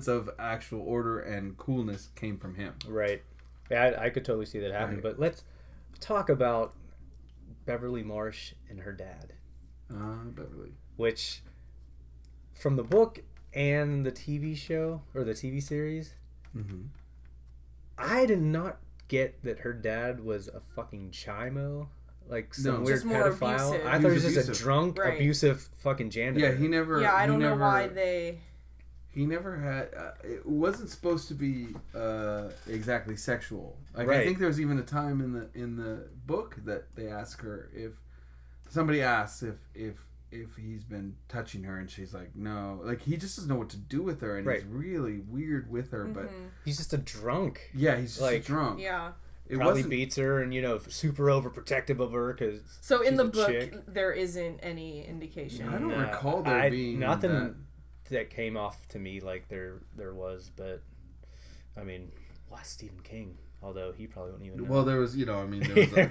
of actual order and coolness came from him. Right. Yeah, I could totally see that happening. Right. But let's talk about Beverly Marsh and her dad, Beverly. which from the book and the TV show or the TV series, Mm-hmm. I did not get that her dad was a fucking chimo, like some No. weird Just more pedophile. abusive. I He thought he was was just a abusive. drunk, Right. abusive fucking janitor. Yeah, he never. Yeah, I he don't know never- why they. He never had. It wasn't supposed to be exactly sexual. Like I Right. think there was even a time in the book that they ask her if somebody asks if he's been touching her, and she's like, no. Like he just doesn't know what to do with her, and Right. he's really weird with her. But He's just a drunk. yeah, he's just Like, drunk. Yeah. It Probably wasn't. beats her and super overprotective of her because So in she's the a book, chick. there isn't any indication. I don't recall there being nothing that came off to me like there was, but I mean, why Stephen King? Although he probably wouldn't even know. Well, there was, I mean,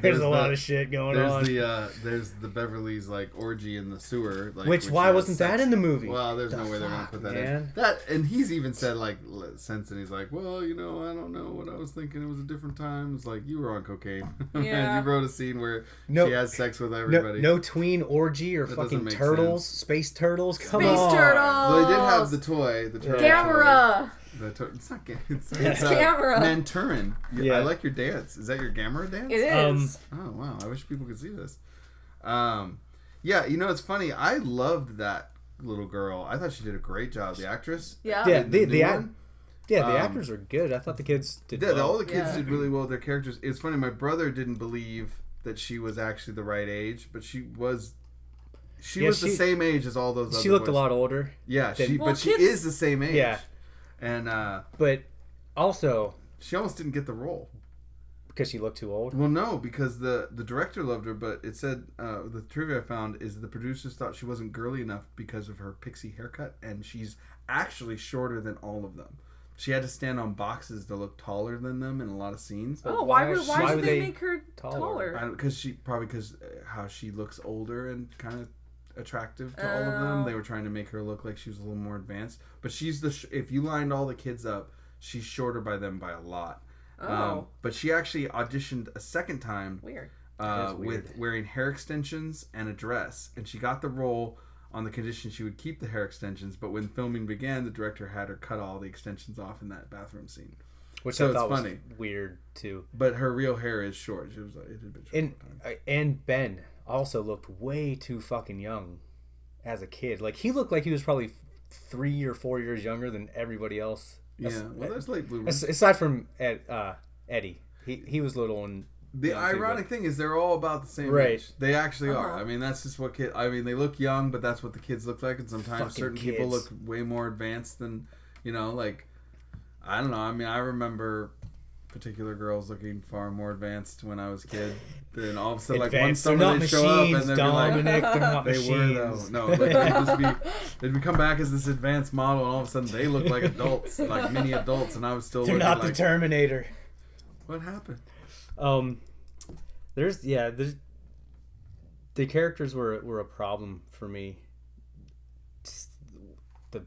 there's a lot of shit going on. There's the Beverly's like orgy in the sewer, like, Which why has wasn't that in the movie? Well, there's The no way they're gonna fuck, put that man? in. That and he's even said like since and he's like, well, I don't know what I was thinking. It was a different time. It's like you were on cocaine. Yeah. And you wrote a scene where No- she has sex with everybody. No tween orgy or That fucking doesn't make turtles, sense. space turtles. Come Space on, turtles. Well, they did have the toy, the turtle Camera. toy. It's not it's Camera. Manturin. Yeah. I like your dance. Is that your Gamera dance? It is. Oh wow! I wish people could see this. Yeah, it's funny. I loved that little girl. I thought she did a great job. The actress. Yeah. Yeah, in the new act- one. Yeah, the Um, actors are good. I thought the kids did. Yeah, well. all the kids Yeah. did really well with their characters. It's funny. My brother didn't believe that she was actually the right age, but she was. She Yeah, was the she- same age as all those. She other looked a boys. lot older. Yeah, than- Well, but she kids- is the same age. Yeah. and But also, she almost didn't get the role. Because she looked too old? Well, no, because the director loved her, but it said the trivia I found is the producers thought she wasn't girly enough because of her pixie haircut, and she's actually shorter than all of them. She had to stand on boxes to look taller than them in a lot of scenes. Oh, why why would did they they make her taller? Because how she looks older and kind of attractive to all of them. They were trying to make her look like she was a little more advanced. But she's if you lined all the kids up, she's shorter by them by a lot. Oh. But she actually auditioned a second time. Weird. With wearing hair extensions and a dress, and she got the role on the condition she would keep the hair extensions. But when filming began, the director had her cut all the extensions off in that bathroom scene. Which So I it's thought was funny. weird, too. But her real hair is short. It had been short. And Ben also looked way too fucking young as a kid. Like, he looked like he was probably 3 or 4 years younger than everybody else. Yeah, well, that's late bloomers. Aside from Eddie. He was little and... The ironic thing is they're all about the same Right. age. They actually are. I mean, that's just what they look young, but that's what the kids look like. And sometimes Fucking certain kids. people look way more advanced than, like, I don't know. I mean, I remember particular girls looking far more advanced when I was a kid. Then all of a sudden, like, one Advanced. They're summer not they'd show up and machines, they'd be like, Dominic. They're not they were though. machines. No, they'd come back as this advanced model, and all of a sudden they look like adults, like mini adults, and I was still They're looking not like, the Terminator. what happened? There's the characters were a problem for me. Just the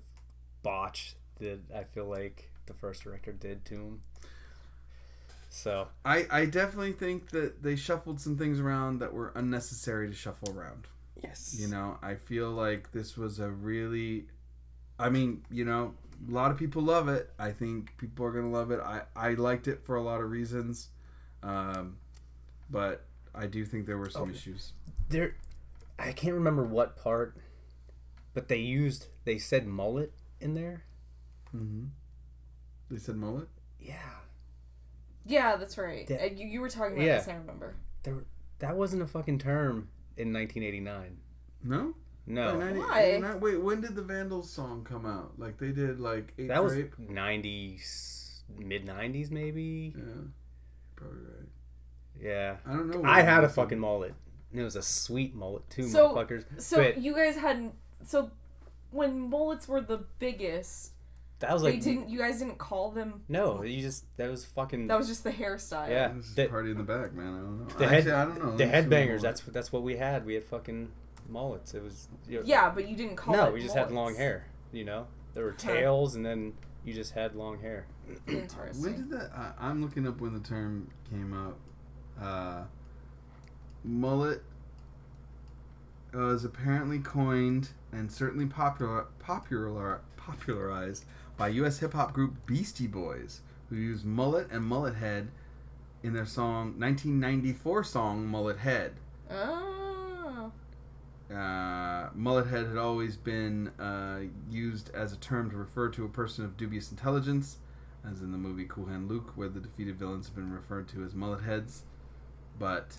botch that I feel like the first director did to him. So I definitely think that they shuffled some things around that were unnecessary to shuffle around. yes, I feel like this was a really, a lot of people love it. I think people are gonna love it. I liked it for a lot of reasons, but I do think there were some issues. I can't remember what part, but they said mullet in there. Mm-hmm. They said mullet. Yeah, Yeah, that's right. That- You were talking about Yeah. this, I remember. that wasn't a fucking term in 1989. No. No, Why? Wait, when did the Vandals song come out? Like they did like Eighth that was Grape? 90s, mid 90s maybe. Yeah, probably right. Yeah. I don't know. I had a fucking mullet. And it was a sweet mullet too, motherfuckers. So But you guys hadn't. So when mullets were the biggest, that was like you guys didn't call them. no, that was fucking That was just the hairstyle. yeah. This is The, party in the back, man. I don't know. the Actually, I don't know. the This is headbangers. mullet. That's what we had. We had fucking mullets. It was Yeah, but you didn't call it. no, we just had mullets. long hair. There were tails, and then you just had long hair. Interesting. When did that? I'm looking up when the term came up. Mullet was apparently coined and certainly popularized by U.S. hip hop group Beastie Boys, who used mullet and mullet head in their 1994 song "Mullet Head." Oh. Mullet head had always been used as a term to refer to a person of dubious intelligence, as in the movie Cool Hand Luke, where the defeated villains have been referred to as mullet heads. But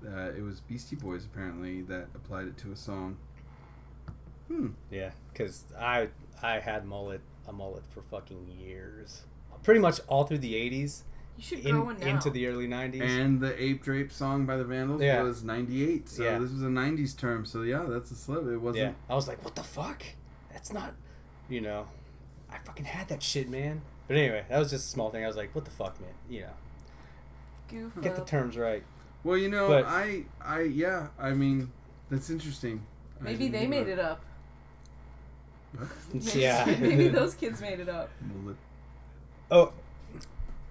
it was Beastie Boys apparently that applied it to a song. Yeah, because I had a mullet for fucking years, pretty much all through the 80s, You should grow one now. into the early 90s. And the Ape Drape song by the Vandals Yeah. was 98, so Yeah. this was a 90s term. So yeah, that's a slip. It wasn't. Yeah, I was like, what the fuck? That's not, I fucking had that shit, man. But anyway, that was just a small thing. I was like, what the fuck, man? Goof Get the up. terms right. Well, But- I mean, that's interesting. Maybe they made it up. Yeah. Maybe those kids made it up. Mullet. Oh,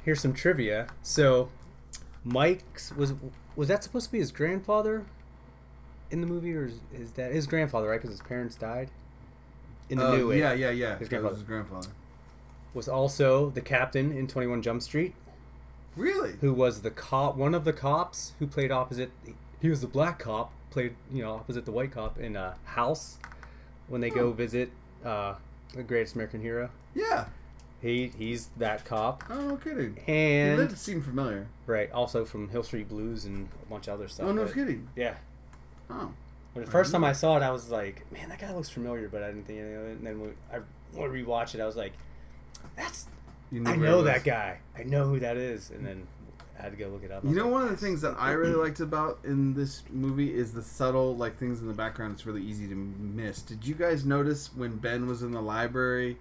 here's some trivia. So, Mike's was that supposed to be his grandfather in the movie, or his dad? His grandfather, right? Because his parents died in the new Yeah. His That was grandfather. his grandfather. Was also the captain in 21 Jump Street, Really? who was the cop, one of the cops who played opposite. He was the black cop, played opposite the white cop in House when they go visit the Greatest American Hero. Yeah. He's that cop. Oh, no kidding. And He did seem familiar. right, also from Hill Street Blues and a bunch of other stuff. Oh, no but- kidding. Yeah. Oh. When the first time I saw it, I was like, man, that guy looks familiar, but I didn't think anything of it. And then when I rewatched it, I was like, I You know where it that was. guy. I know who that is. And then I had to go look it up. You know, one of the things that I really liked about in this movie is the subtle, like, things in the background. It's really easy to miss. Did you guys notice when Ben was in the library,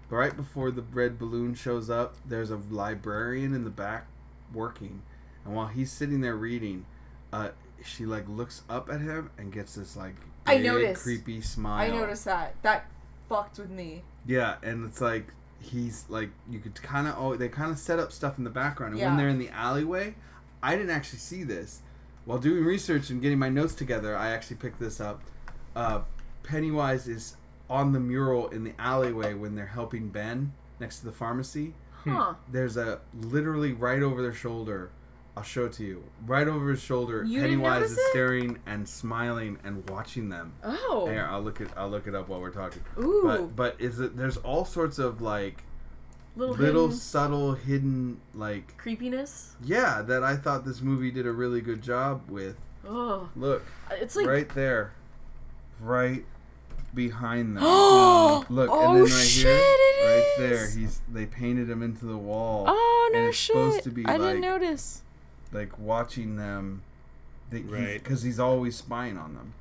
right before the red balloon shows up, there's a librarian in the back working, and while he's sitting there reading, she like looks up at him and gets this like I big, noticed. creepy smile. I noticed that. That fucked with me. Yeah, and it's like he's like you could kind of they kind of set up stuff in the background, and when Yeah. they're in the alleyway, I didn't actually see this. While doing research and getting my notes together, I actually picked this up. Pennywise is on the mural in the alleyway when they're helping Ben next to the pharmacy. Huh. There's a literally right over their shoulder. I'll show it to you. Right over his shoulder, You didn't Pennywise notice is it? staring and smiling and watching them. Oh. Here, I'll look it up while we're talking. Ooh. But there's all sorts of like Little hidden subtle hidden like creepiness. yeah that I thought this movie did a really good job with. Oh. Look, It's like right there, right behind them. Oh, Look, oh, and then right shit, here, it right there, is. they painted him into the wall. Oh and no it's shit! supposed to be I like didn't notice. like watching them, Right. because he's always spying on them.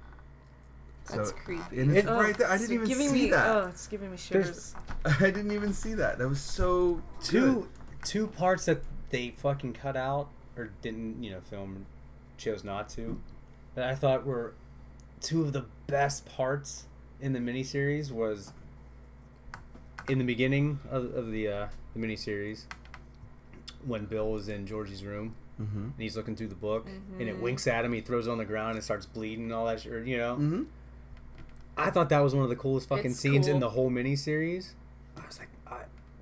That's creepy. And it's Oh, right there. I it's didn't even giving see me, that. Oh, it's giving me shivers. I didn't even see that. That was so good. Two parts that they fucking cut out or didn't, film, chose not to, that I thought were two of the best parts in the miniseries was in the beginning of the miniseries when Bill was in Georgie's room and he's looking through the book and it winks at him, he throws it on the ground and starts bleeding and all that shit, Mm-hmm. I thought that was one of the coolest fucking It's scenes in cool. the whole miniseries. I was like,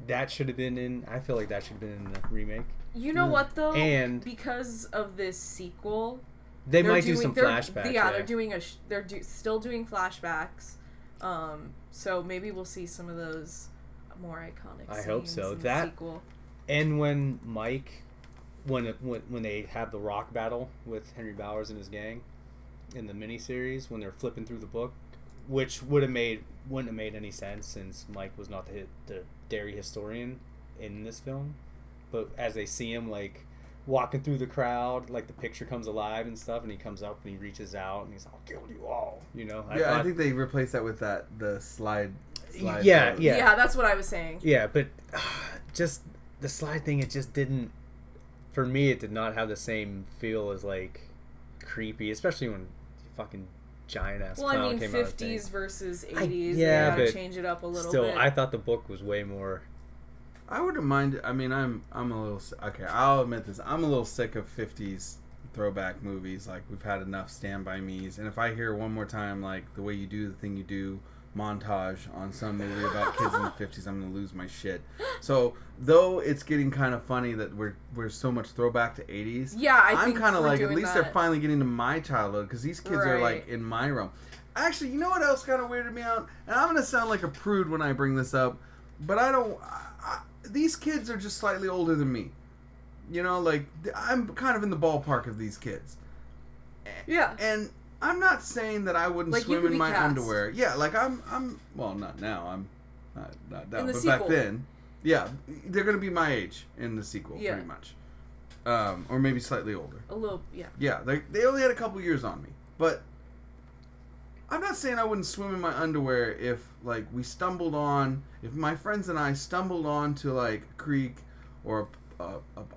that should have been in. I feel like that should have been in the remake. You know what though? And- because of this sequel, They they're might do doing- some they're- flashbacks. Yeah, they're doing still doing flashbacks. So maybe we'll see some of those more iconic. I hope scenes so. in the That- sequel. And when Mike, when they have the rock battle with Henry Bowers and his gang in the miniseries, when they're flipping through the book, which wouldn't have made any sense since Mike was not the dairy historian in this film, but as they see him like walking through the crowd, like the picture comes alive and stuff, and he comes up and he reaches out and he's like, "I'll kill you all," I think they replaced that with the slide. Yeah, photo. yeah. Yeah, that's what I was saying. Yeah, but just the slide thing, it just didn't. For me, it did not have the same feel as like creepy, especially when fucking giant ass Well, I clown mean, came out. of the 50s thing. versus 80s. yeah, they gotta but change it up a little Still, bit. I thought the book was way more. I wouldn't mind. I mean, I'm a little okay. I'll admit this. I'm a little sick of 50s throwback movies. Like we've had enough Stand By Me's, and if I hear one more time like the way you do the thing you do montage on some movie about kids in the 50s, I'm gonna lose my shit. So though it's getting kind of funny that we're so much throwback to 80s. Yeah, I'm think kind of we're like at doing least that. they're finally getting to my childhood because these kids are like Right. in my realm. Actually, you know what else kind of weirded me out? And I'm gonna sound like a prude when I bring this up, but I don't. These kids are just slightly older than me. You know, like I'm kind of in the ballpark of these kids. Yeah. And I'm not saying that I wouldn't Like, you swim could in be my cast. underwear. Yeah, like I'm well, not now. I'm not down. In the But sequel. back then, yeah, they're gonna be my age in the sequel, Yeah. pretty much, or maybe slightly older. A little, yeah. Yeah, they only had a couple years on me, but I'm not saying I wouldn't swim in my underwear if like if my friends and I stumbled on to like a creek or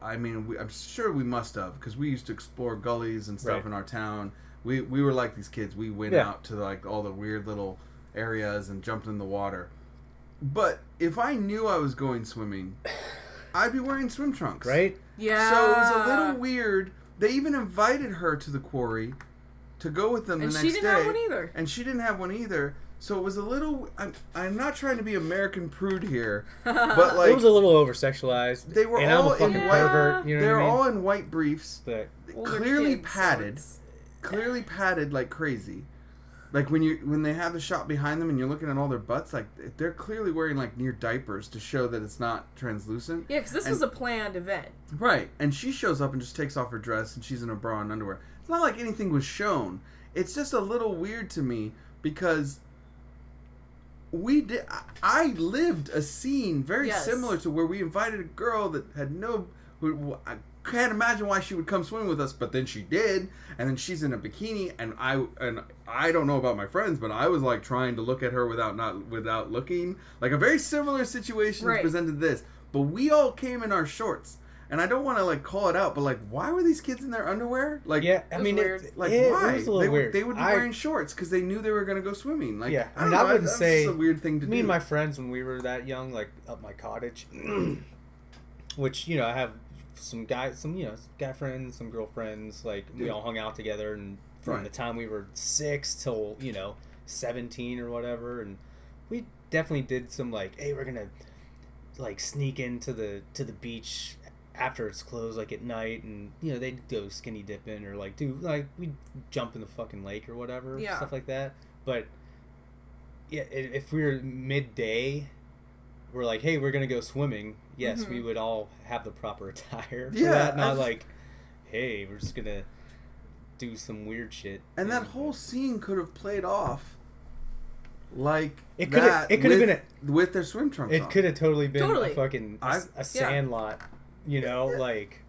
I'm sure we must have because we used to explore gullies and stuff Right. in our town. We were like these kids. We went Yeah. out to like all the weird little areas and jumped in the water. But if I knew I was going swimming, I'd be wearing swim trunks. Right? Yeah. So it was a little weird. They even invited her to the quarry to go with them And the she next didn't day. have one either. And she didn't have one either. So it was a little. I'm not trying to be American prude here, but like it was a little over sexualized. they were and all I'm a fucking in pervert. You know they're what I mean? all in white briefs, But Older clearly kids, so padded, it's- like crazy. Like when they have the shot behind them and you're looking at all their butts, like they're clearly wearing like near diapers to show that it's not translucent. Yeah, because this And- was a planned event. Right, and she shows up and just takes off her dress and she's in a bra and underwear. It's not like anything was shown. It's just a little weird to me because I lived a scene very Yes. similar to where we invited a girl that had can't imagine why she would come swimming with us, but then she did, and then she's in a bikini, and I don't know about my friends, but I was like trying to look at her without looking. Like a very similar situation Right. presented this, but we all came in our shorts. And I don't want to like call it out, but like, why were these kids in their underwear? Like, Yeah, I was mean, weird. like it why? was a little they, weird. they would be wearing shorts because they knew they were going to go swimming. Like, Yeah, I don't I know, wouldn't that's say just a weird thing to do. me and my friends when we were that young, like up my cottage, which I have some guy friends, some girlfriends. Like we Yeah. all hung out together, and from Right. the time we were 6 till 17 or whatever, and we definitely did some like, hey, we're gonna like sneak into the beach after it's closed, like at night, and they'd go skinny dipping or like we'd jump in the fucking lake or whatever, Yeah. stuff like that. But yeah, if we were midday, we're like, hey, we're gonna go swimming. Yes, we would all have the proper attire for Yeah, that, not I- like, hey, we're just gonna do some weird shit. And that whole scene could have played off like It could have been with their swim trunks on. it could have totally been Totally. a fucking a sandlot, like,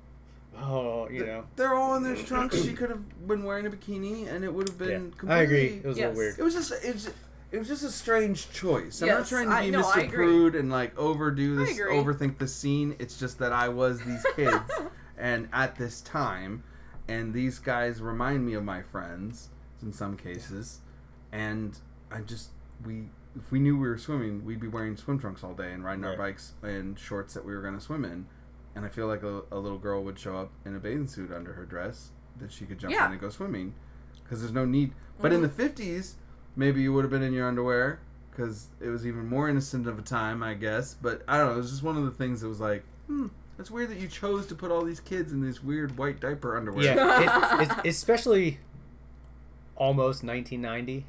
oh, They're all in their trunks. She could have been wearing a bikini, and it would have been completely. I agree. It was a Yes. little weird. It was just a strange choice. I'm not Yes, trying to be I Mr. agree. Prude and like overdo I this, agree. overthink the scene. It's just that I was these kids, and at this time, and these guys remind me of my friends in some cases, and if we knew we were swimming, we'd be wearing swim trunks all day and riding our Right. bikes in shorts that we were going to swim in. And I feel like a little girl would show up in a bathing suit under her dress that she could jump Yeah. in and go swimming, because there's no need. But in the 50s, maybe you would have been in your underwear because it was even more innocent of a time, I guess. But I don't know. It was just one of the things that was like, that's weird that you chose to put all these kids in these weird white diaper underwear. Yeah, it's especially almost 1990.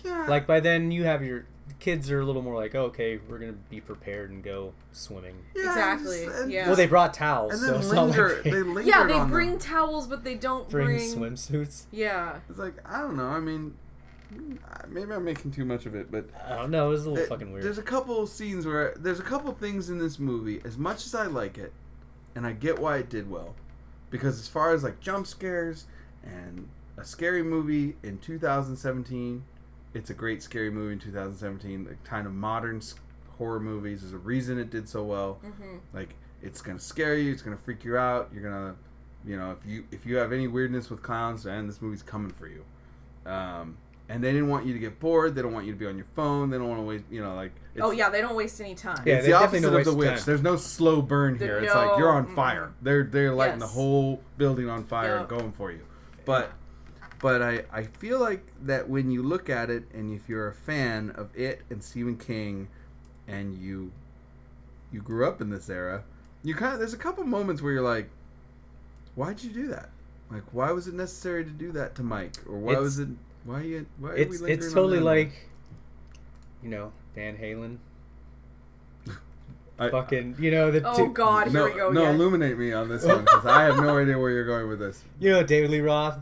Yeah. Like by then, you have your kids are a little more like, okay, we're gonna be prepared and go swimming. Yeah, Exactly, and yeah. Well, they brought towels, And so then it's not linger. like They they lingered Yeah, they on bring them. towels, but they don't bring bring swimsuits. Yeah. It's like, I don't know. I mean, maybe I'm making too much of it, but I don't know. It was a little fucking weird. there's a couple scenes where there's a couple things in this movie. As much as I like it, and I get why it did well, because as far as like jump scares and a scary movie in 2017, it's a great scary movie in 2017. The kind of modern horror movies, there's a reason it did so well. Like, it's gonna scare you, it's gonna freak you out. You're gonna, if you have any weirdness with clowns, man, this movie's coming for you. And they didn't want you to get bored. They don't want you to be on your phone. They don't want to waste, It's, Oh yeah, they don't waste any time. Yeah, it's they the definitely opposite don't of waste The Witch. time. There's no slow burn here. It's like you're on fire. They're lighting the Yes. whole building on fire and Yep. going for you. But I feel like that when you look at it, and if you're a fan of it and Stephen King, and you grew up in this era, there's a couple moments where you're like, why'd you do that? Like, why was it necessary to do that to Mike? Or why It's- why are we It's lingering on totally that? like, Van Halen. Fucking, the Oh God, here we go no, again. illuminate me on this one, because I have no idea where you're going with this. David Lee Roth,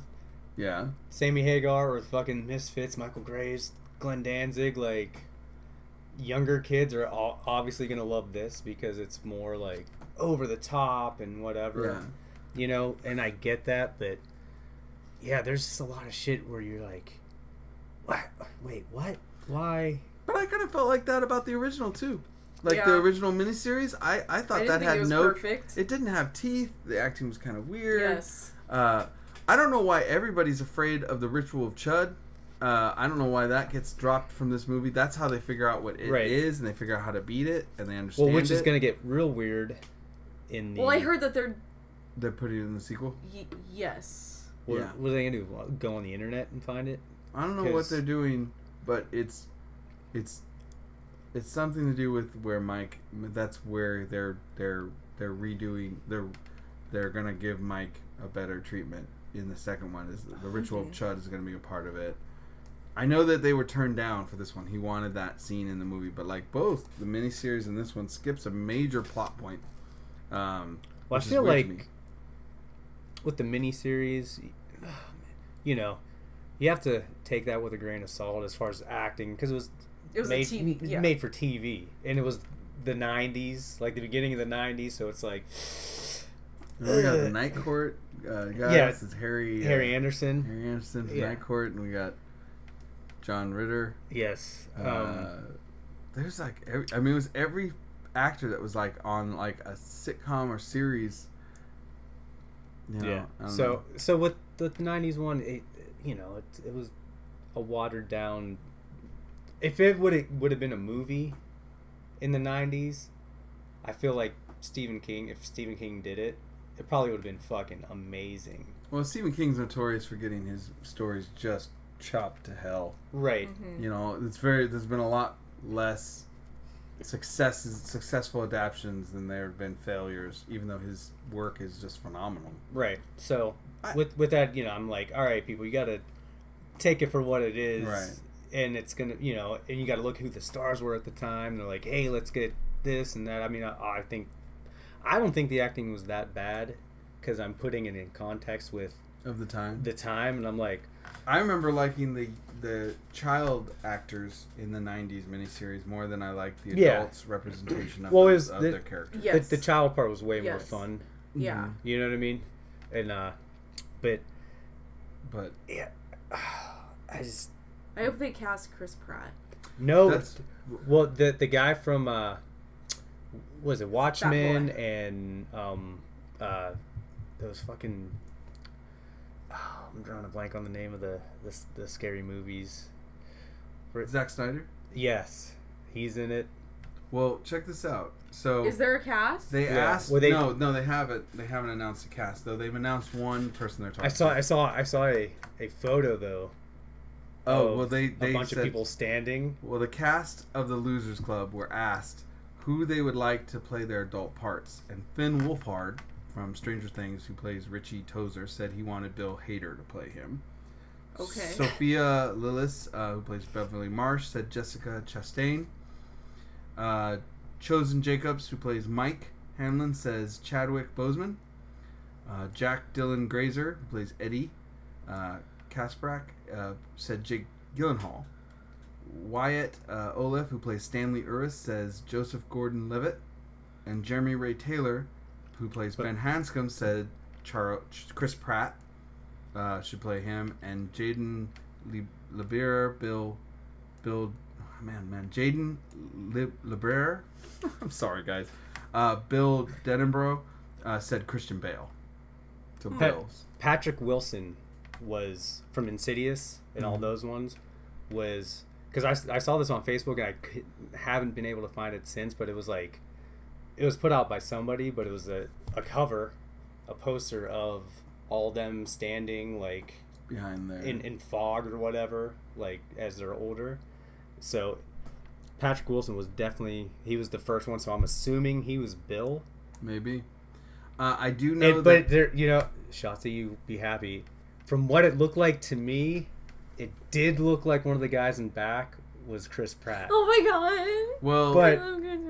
Yeah. Sammy Hagar, or fucking Misfits, Michael Graves, Glenn Danzig. Like, younger kids are obviously gonna love this because it's more like over the top and whatever. Yeah. And I get that, but yeah, there's just a lot of shit where you're like, what? Wait, what? Why? But I kind of felt like that about the original too. Like Yeah. the original miniseries, I thought I didn't that think had it was no. perfect. It didn't have teeth. The acting was kind of weird. Yes. I don't know why everybody's afraid of the Ritual of Chud. I don't know why that gets dropped from this movie. That's how they figure out what it is, and they figure out how to beat it, and they understand. Well, which is it. gonna get real weird. In the Well, I heard that they're They're putting it in the sequel. yes. Yeah. What are they gonna do? Go on the internet and find it? I don't know what 'Cause- they're doing, but it's something to do with where Mike. That's where they're redoing. They're gonna give Mike a better treatment in the second one. Is the Ritual of Chud is gonna be a part of it. I know that they were turned down for this one. He wanted that scene in the movie, but like both the miniseries and this one skips a major plot point. Well, I which is feel weird to me. like with the miniseries, you have to take that with a grain of salt as far as acting, because It was made, a TV. Yeah. made for TV, and it was the 90s, like the beginning of the 90s, so it's like And then we got the Night Court guys. Yeah, It's Harry Anderson. Harry Anderson from Yeah. Night Court, and we got John Ritter. Yes. There's like it was every actor that was like on like a sitcom or series. You know, Yeah. I don't So know. so with the '90s one, it was a watered down. If it would have been a movie in the '90s, I feel like if Stephen King did it, it probably would have been fucking amazing. Well, Stephen King's notorious for getting his stories just chopped to hell. Right. You know, there's been a lot less successful adaptions than there have been failures, even though his work is just phenomenal. Right. So with that, I'm like, all right, people, you got to take it for what it is. Right. And it's gonna, and you got to look who the stars were at the time. They're like, hey, let's get this and that. I mean, I don't think the acting was that bad, because I'm putting it in context with Of the time. and I'm like, I remember liking the child actors in the 90s miniseries more than I liked the Yeah. adults' representation of, Well, them- it was of the- their characters. Yes. the child part was way more Yes. fun. Yeah. You know what I mean? And but But yeah, I just I hope they cast Chris Pratt. no. That's- Well, the guy from was it Watchmen That boy. and those fucking. Oh, I'm drawing a blank on the name of the scary movies. Zack Snyder? Yes, he's in it. Well, check this out. So Is there a cast? they Yeah. asked. Well, they- no, they haven't. They haven't announced the cast though. They've announced one person they're talking. I saw a photo though. Oh, of well, they a bunch said, of people standing. Well, the cast of the Losers Club were asked who they would like to play their adult parts, and Finn Wolfhard from Stranger Things, who plays Richie Tozer, said he wanted Bill Hader to play him. Okay. Sophia Lillis, who plays Beverly Marsh, said Jessica Chastain. Chosen Jacobs, who plays Mike Hanlon, says Chadwick Boseman. Jack Dylan Grazer, who plays Eddie Kasprak, said Jake Gyllenhaal. Wyatt Olaf, who plays Stanley Uris, says Joseph Gordon-Levitt. And Jeremy Ray Taylor, who plays Ben Hanscom, said Chris Pratt should play him. And Jaden LeBear, Jaden LeBear. I'm sorry, guys. Bill Denenbrough said Christian Bale. So Bills. Patrick Wilson was from Insidious and all those ones was because I saw this on Facebook and I haven't been able to find it since, but it was like it was put out by somebody, but it was a cover, a poster of all them standing like Behind there. in fog or whatever, like as they're older. So Patrick Wilson was definitely he was the first one, so I'm assuming he was Bill. Maybe. I do know that. But there, Shotzi, you be happy. From what it looked like to me, it did look like one of the guys in back was Chris Pratt. Oh my god. Well, But- I love Chris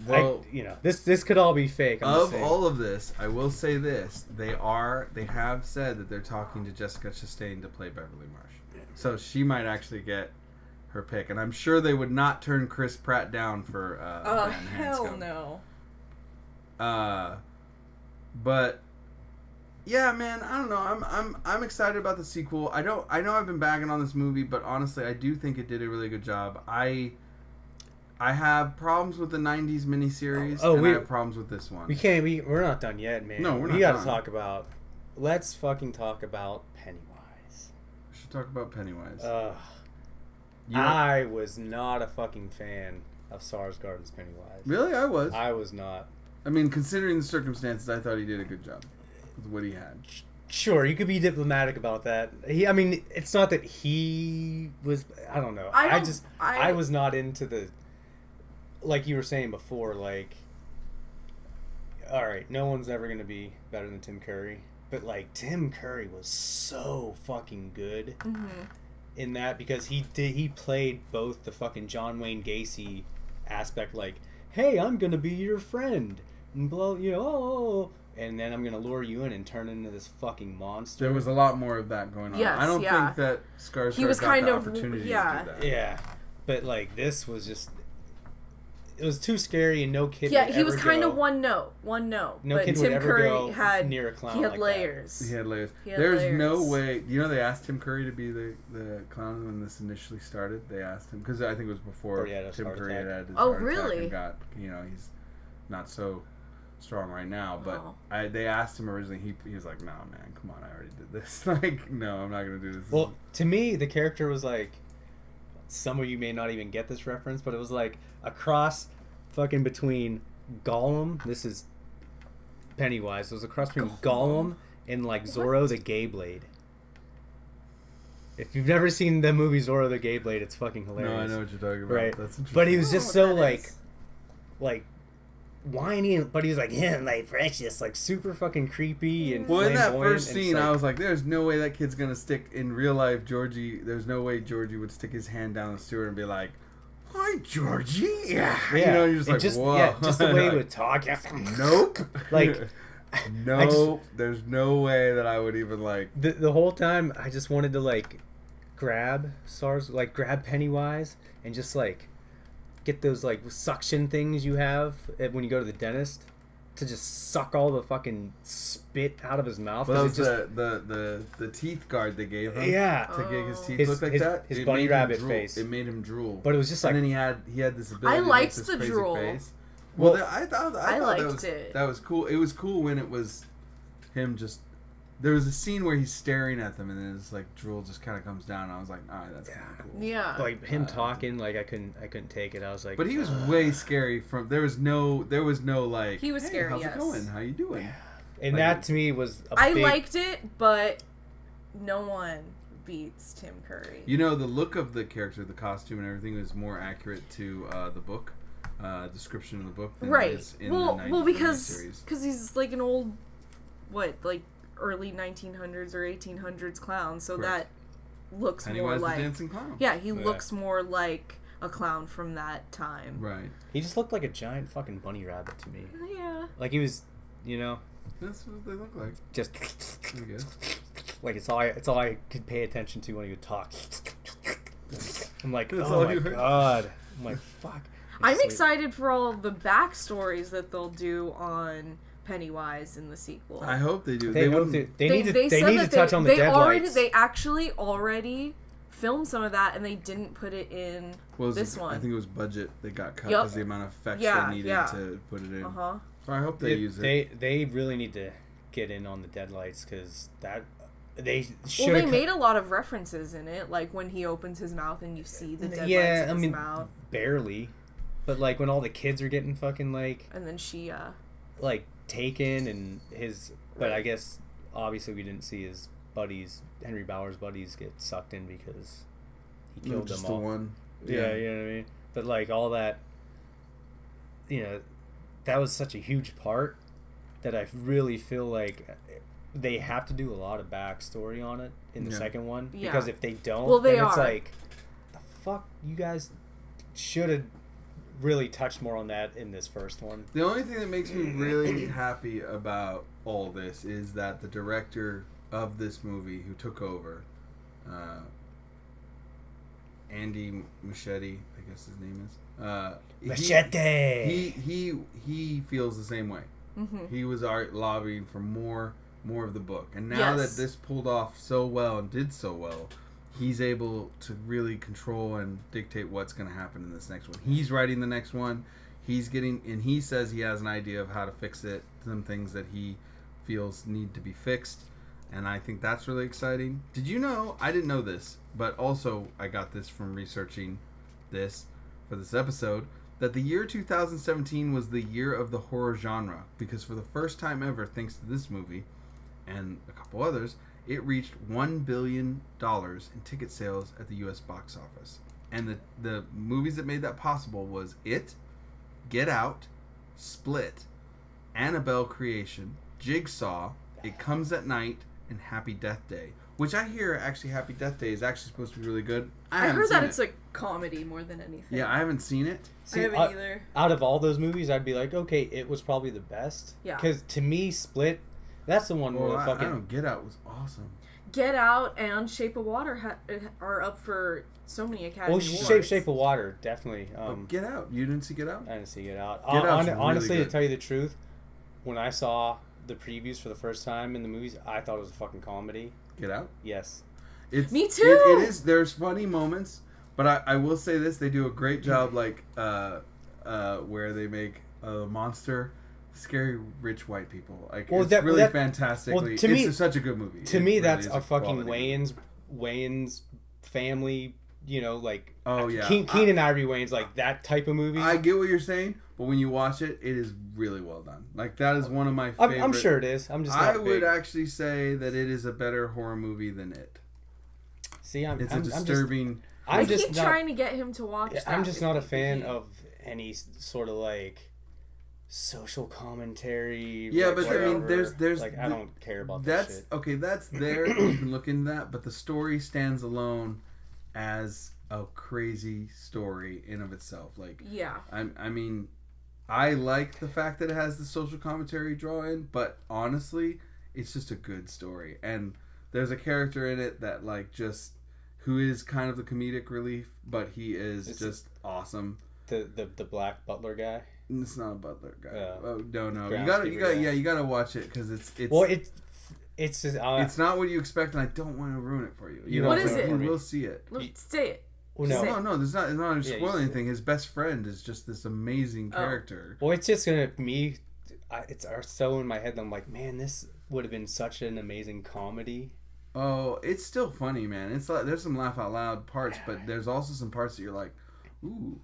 Pratt. well, this could all be fake. I'm just of saying. all of this, I will say this: they have said that they're talking to Jessica Chastain to play Beverly Marsh, so she might actually get her pick, and I'm sure they would not turn Chris Pratt down for Ben Hell Hanscom. no. But yeah, man, I don't know. I'm excited about the sequel. I know I've been bagging on this movie, but honestly, I do think it did a really good job. I have problems with the '90s miniseries, and I have problems with this one. We're not done yet, man. No, we're not We got to done. talk about. Let's fucking talk about Pennywise. We should talk about Pennywise. I was not a fucking fan of Sarsgaard's Pennywise. Really, I was. I was not. I mean, considering the circumstances, I thought he did a good job with what he had. Sure, you could be diplomatic about that. I mean, it's not that he was. I don't know. I was not into the. Like you were saying before, like. All right, no one's ever gonna be better than Tim Curry, but like Tim Curry was so fucking good in that because he played both the fucking John Wayne Gacy aspect, like, hey, I'm gonna be your friend, and blow and then I'm gonna lure you in and turn into this fucking monster. There was a lot more of that going on. Yes, I don't yeah. think that Skarsgård He was got kind the of- opportunity yeah. to do that. Yeah, but like this was just it was too scary, and no kid. Yeah, would he was ever kind go- of one note. No kid Tim would ever Curry go had near a clown He had like that. layers. He had layers. He had There's no layers. way. You know, they asked Tim Curry to be the clown when this initially started. They asked him because I think it was before Or he had a Tim heart Curry attack. had his Oh, heart attack really? and got, he's not so strong right now. But Oh. they asked him originally. He was like, "No, man, come on, I already did this. Like, no, I'm not gonna do this." Well, to me, the character was like, some of you may not even get this reference, but it was like a cross fucking between Gollum. This is Pennywise. It was a cross between Gollum and like Zorro the Gay Blade. If you've never seen the movie Zorro the Gay Blade, it's fucking hilarious. no, I know what you're talking about. Right. That's interesting. But he was I don't just know so what that is. like whiny, but he was like, yeah, like precious, like super fucking creepy and Well, in that flamboyant, first and it's scene, I like- was like, "There's no way that kid's gonna stick in real life." There's no way Georgie would stick his hand down the steward and be like, "Hi, Georgie." Yeah, you're just and like, "Whoa." just the way he Like, would talk. Nope. Like, no, there's no way that I would even like. the whole time I just wanted to like grab Pennywise and just like get those like suction things you have when you go to the dentist to just suck all the fucking spit out of his mouth. Well, that 'cause was it just, the teeth guard they gave him. yeah. To get his teeth His- look like his- that. his It bunny made him rabbit drool. face. It made him drool. But it was just like and then he had this ability. I to make liked this the crazy drool. Face. Well, Well, I thought liked that was, it. That was cool. It was cool when it was him just. There was a scene where he's staring at them, and then it's like drool just kind of comes down. And I was like, "All right, that's kind of cool." Yeah. like him talking, like I couldn't take it. I was like, But he was way scary. There was no like. He was "Hey, scary, How's yes. it going? How you doing? and like- that to me was a I big, liked it, but no one beats Tim Curry. You know, the look of the character, the costume, and everything was more accurate to the book description of the book than it Right. is in Well, the well, because series. he's like an old, like early 1900s or 1800s clown, so Correct. that looks more Pennywise like the dancing clown. yeah, he looks more like a clown from that time. Right. he just looked like a giant fucking bunny rabbit to me. Yeah. Like he was, That's what they look like. just I guess. like it's all I could pay attention to when he would talk. I'm like, That's oh all my you heard. god. I'm like, fuck. I'm Sleep. excited for all the backstories that they'll do on Pennywise in the sequel. I hope they do. They wouldn't. need to said need to that touch on the they deadlights. They actually already filmed some of that, and they didn't put it in Well, it was this I one. think it was budget that got cut Yup. because the amount of effects Yeah, they needed yeah. to put it in. Uh huh. So I hope they use it. They really need to get in on the deadlights because that they should. Well, they made a lot of references in it, like when he opens his mouth and you see the deadlights yeah, in I his mean mouth, barely, but like when all the kids are getting fucking and then she like taken and his, but I Right. guess obviously we didn't see his buddies, Henry Bauer's buddies, get sucked in because he killed just them all. the one. Yeah, you know what I mean. But like all that, that was such a huge part that I really feel like they have to do a lot of backstory on it in the Yeah. second one Yeah. because if they don't, Well, they then it's are. like the fuck you guys should have really touched more on that in this first one. The only thing that makes me really happy about all this is that the director of this movie who took over, Andy Muschietti, I guess his name is. Machete. He feels the same way. Mm-hmm. He was lobbying for more of the book, and now Yes. that this pulled off so well and did so well, he's able to really control and dictate what's going to happen in this next one. He's writing the next one. He's getting, and he says he has an idea of how to fix it. Some things that he feels need to be fixed, and I think that's really exciting. Did you know? I didn't know this, but also I got this from researching this for this episode, that the year 2017 was the year of the horror genre, because for the first time ever, thanks to this movie and a couple others, it reached $1 billion in ticket sales at the U.S. box office. And the movies that made that possible was It, Get Out, Split, Annabelle Creation, Jigsaw, It Comes at Night, and Happy Death Day. Which I hear actually Happy Death Day is actually supposed to be really good. I haven't heard that seen it's it. a comedy more than anything. Yeah, I haven't seen it. See, I haven't either. Out of all those movies, I'd be like, okay, it was probably the best. Yeah. Because to me, Split, that's the one where Well, the I fucking don't know, Get Out was awesome. Get Out and Shape of Water are up for so many Academy Well, Awards. Shape of Water, definitely. But Get Out. You didn't see Get Out? I didn't see Get Out. Get Out's really Honestly, to good. tell you the truth, when I saw the previews for the first time in the movies, I thought it was a fucking comedy. Get Out? Yes. It's, Me too! It is. There's funny moments, but I will say this: they do a great job, like where they make a monster scary rich white people. Like Well, it's that- really that- fantastically. well, to me- such a good movie. To It me, really that's is a fucking quality. Wayans family. You know, like Oh, yeah. Keenan Ivory Wayans, like that type of movie. I get what you're saying, but when you watch it, it is really well done. Like that is one of my favorite. I'm sure it is. I'm just. Not I big. would actually say that it is a better horror movie than it. See, I'm It's I'm a just- disturbing. I I'm just keep not, trying to get him to watch that. I'm just not a fan He- of any sort of like social commentary. Yeah, like, but I mean, whatever. there's like I don't care about that that's shit. okay. That's there. You can look into that, but the story stands alone as a crazy story in of itself. Like, Yeah. I mean, I like the fact that it has the social commentary draw in, but honestly, it's just a good story. And there's a character in it that like just who is kind of the comedic relief, but he is It's- just awesome. The black butler guy. It's not a Butler guy. Yeah. Oh no, you Groundskeeper gotta, guy. yeah, you gotta watch it because it's Well, it's just, it's not what you expect, and I don't want to ruin it for you. You know, What it's is like, it? You will see it. Say it. well, Say no. it. No, there's not. It's not Yeah, you spoiling see anything. His best friend is just this amazing Oh. character. Well, it's just gonna it's so in my head that I'm like, man, this would have been such an amazing comedy. Oh, it's still funny, man. It's like there's some laugh out loud parts, but there's also some parts that you're like, ooh,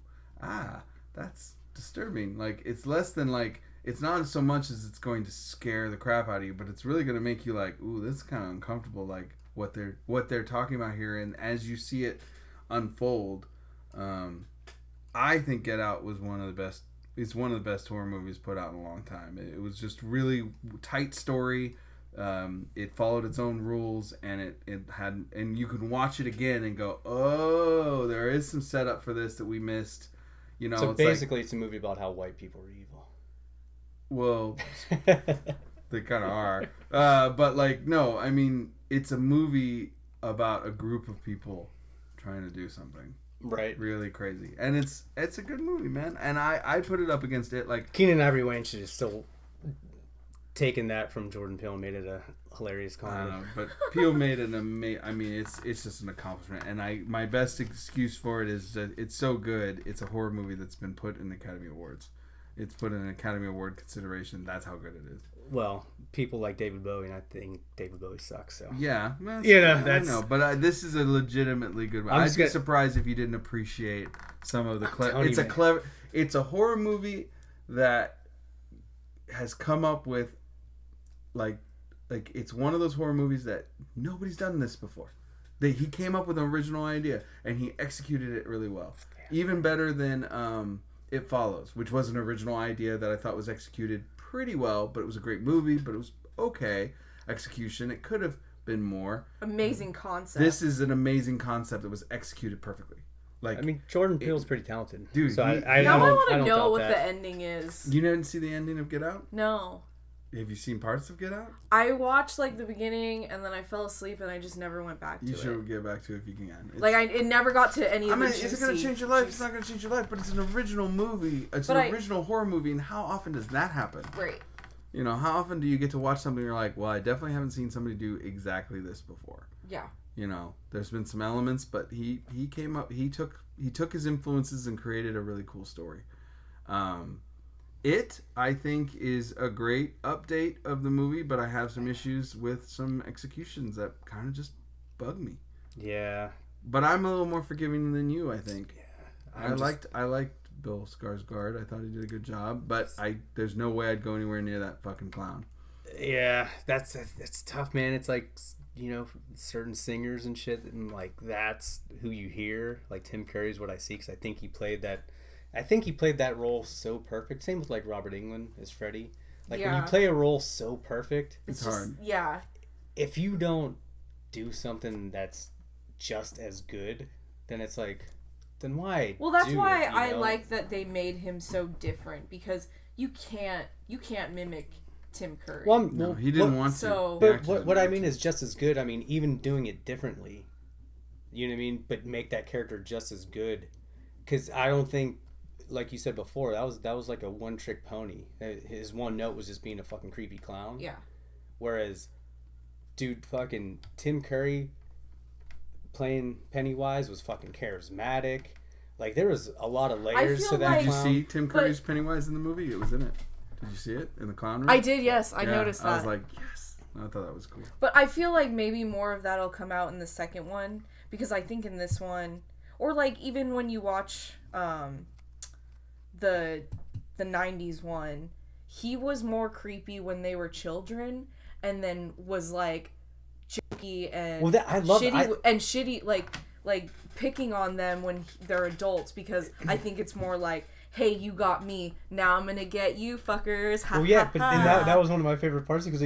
that's disturbing. Like it's less than like it's not so much as it's going to scare the crap out of you, but it's really going to make you like, ooh, this is kind of uncomfortable. Like what they're talking about here, and as you see it unfold, I think Get Out was one of the best. It's one of the best horror movies put out in a long time. It was just really tight story. It followed its own rules, and it had, and you can watch it again and go, oh, there is some setup for this that we missed. You know, So it's like, basically, it's a movie about how white people are evil. well, they kind of are, but like, no, I mean, it's a movie about a group of people trying to do something Right. really crazy, and it's a good movie, man. And I put it up against it, like, Keenan Ivory Wayans should have still taken that from Jordan Peele and made it a hilarious I comedy. don't know, but Peele made an amazing. I mean, it's just an accomplishment, and my best excuse for it is that it's so good. It's a horror movie that's been put in Academy Awards. It's put in an Academy Award consideration. That's how good it is. Well, people like David Bowie, and I think David Bowie sucks. So Yeah, well, You know, I that's- know, but this is a legitimately good one. I'm I'd just be gonna- surprised if you didn't appreciate some of the clever. telling It's you, a man. clever. It's a horror movie that has come up with like it's one of those horror movies that nobody's done this before. He came up with an original idea and he executed it really well, even better than It Follows, which was an original idea that I thought was executed pretty well, but it was a great movie, but it was okay execution. It could have been more. Amazing concept. This is an amazing concept that was executed perfectly. Like, I mean, Jordan Peele's pretty talented, Dude, So he- I now I don't want to doubt know what that. the ending is. you didn't see the ending of Get Out? No. Have you seen parts of Get Out? I watched like the beginning and then I fell asleep and I just never went back to You it. should get back to it if you can. It's- Like it never got to any I of mean, the is it going to juicy- change your life? It's juicy- not going to change your life, but it's an original movie. It's But an I- original horror movie, and how often does that happen? Right. You know, how often do you get to watch something and you're like, well, I definitely haven't seen somebody do exactly this before. Yeah. You know, there's been some elements, but he came up, he took his influences and created a really cool story. It, I think, is a great update of the movie, but I have some issues with some executions that kind of just bug me. Yeah, But I'm a little more forgiving than you, I think. I'm just- I liked Bill Skarsgård. I thought he did a good job, but there's no way I'd go anywhere near that fucking clown. yeah, that's tough, man. It's like, you know, certain singers and shit, and like that's who you hear. Like Tim Curry's What I See, because I think he played that role so perfect. Same with like Robert Englund as Freddy. Like when Yeah. you play a role so perfect, It's just- hard. Yeah. if you don't do something that's just as good, then it's like, then why? Well, that's do why it, you I know? like that they made him so different because you can't mimic Tim Curry. Well, No, he didn't want to. so- The But actor what didn't I want mean to. is just as good. I mean, even doing it differently. You know what I mean? But make that character just as good. Because I don't think, like you said before, that was like a one-trick pony. His one note was just being a fucking creepy clown. Yeah. Whereas, dude, fucking Tim Curry playing Pennywise was fucking charismatic. Like, there was a lot of layers feel to that like- Did you clown. see Tim But- Curry's Pennywise in the movie? It was in it. Did you see it in the clown room? I did, yes. I Yeah, noticed that. I was like, yes. I thought that was cool. But I feel like maybe more of that'll come out in the second one, because I think in this one, or like even when you watch the 90s one, he was more creepy when they were children, and then was like jokey and Well, I love shitty and shitty like picking on them when they're adults, because I think it's more like, hey, you got me, now I'm gonna get you fuckers. Ha, Well, yeah, ha, but ha. and that was one of my favorite parts because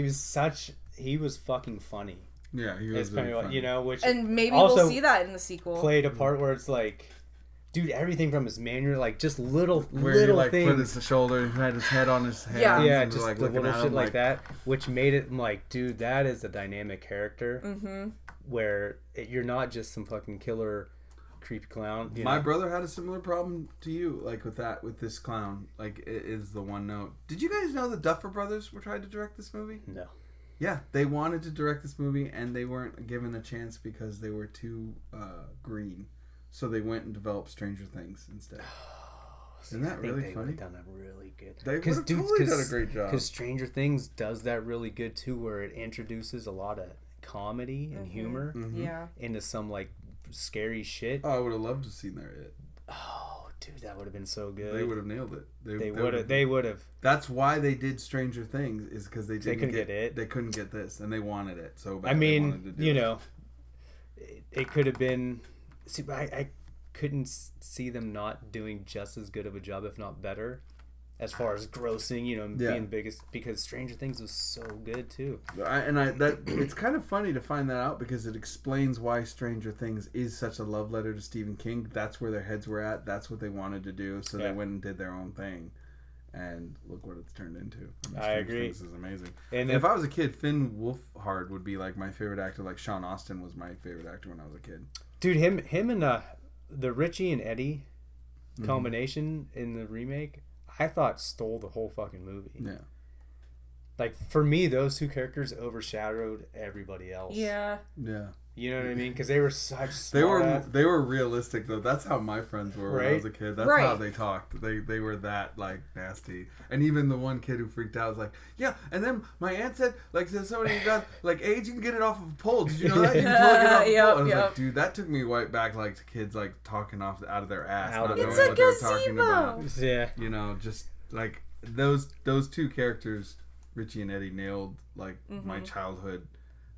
he was fucking funny. Yeah, he As was really Pennywise, funny. you know, which And maybe also we'll see that in the sequel. played a part where it's like, dude, everything from his manner, like just little Where he little like things. put his shoulder and had his head on his hand. Yeah. Yeah, and just like the looking little at shit him like that, which made it like, dude, that is a dynamic character. Mm-hmm. Where you're not just some fucking killer, creepy clown. You My know? brother had a similar problem to you, like with this clown. Like, it is the one note. Did you guys know the Duffer Brothers were trying to direct this movie? No. Yeah, they wanted to direct this movie, and they weren't given a chance because they were too green. So they went and developed Stranger Things instead. Isn't that really they funny? would have done that really good. They would have totally done a great job. Because Stranger Things does that really good too, where it introduces a lot of comedy and humor Yeah. into some like scary shit. Oh, I would have loved to have seen it. Oh, dude, that would have been so good. They would have nailed it. They would have. They would have. That's why they did Stranger Things, is because they couldn't get it. They couldn't get this, and they wanted it so bad. I they wanted to mean, do you it. know, it could have been. See, I couldn't see them not doing just as good of a job, if not better, as far as grossing. You know, and Yeah. being the biggest, because Stranger Things was so good too. It's kind of funny to find that out, because it explains why Stranger Things is such a love letter to Stephen King. That's where their heads were at. That's what they wanted to do. So Yeah. they went and did their own thing. And look what it's turned into. I Stranger agree. Things is amazing. And If I was a kid, Finn Wolfhard would be like my favorite actor. Like Sean Austin was my favorite actor when I was a kid. dude, him and the Richie and Eddie Mm-hmm. combination in the remake, I thought stole the whole fucking movie. Yeah. Like, for me, those two characters overshadowed everybody else. Yeah. Yeah. You know what I mean? Because they were such They were smart-ass- they were realistic though. That's how my friends were when I Right? was a kid. That's how Right. they talked. They were that like nasty. And even the one kid who freaked out was like, "Yeah." And then my aunt said, like, "There's somebody who got like AIDS, you can get it off of a pole. Did you know that? You can totally get it off of a Yep, pole." And I was yep. like, dude, that took me right back like to kids like talking out of their ass, Out not of knowing their- what they were talking about. Yeah. You know, just like those two characters, Richie and Eddie, nailed like my childhood.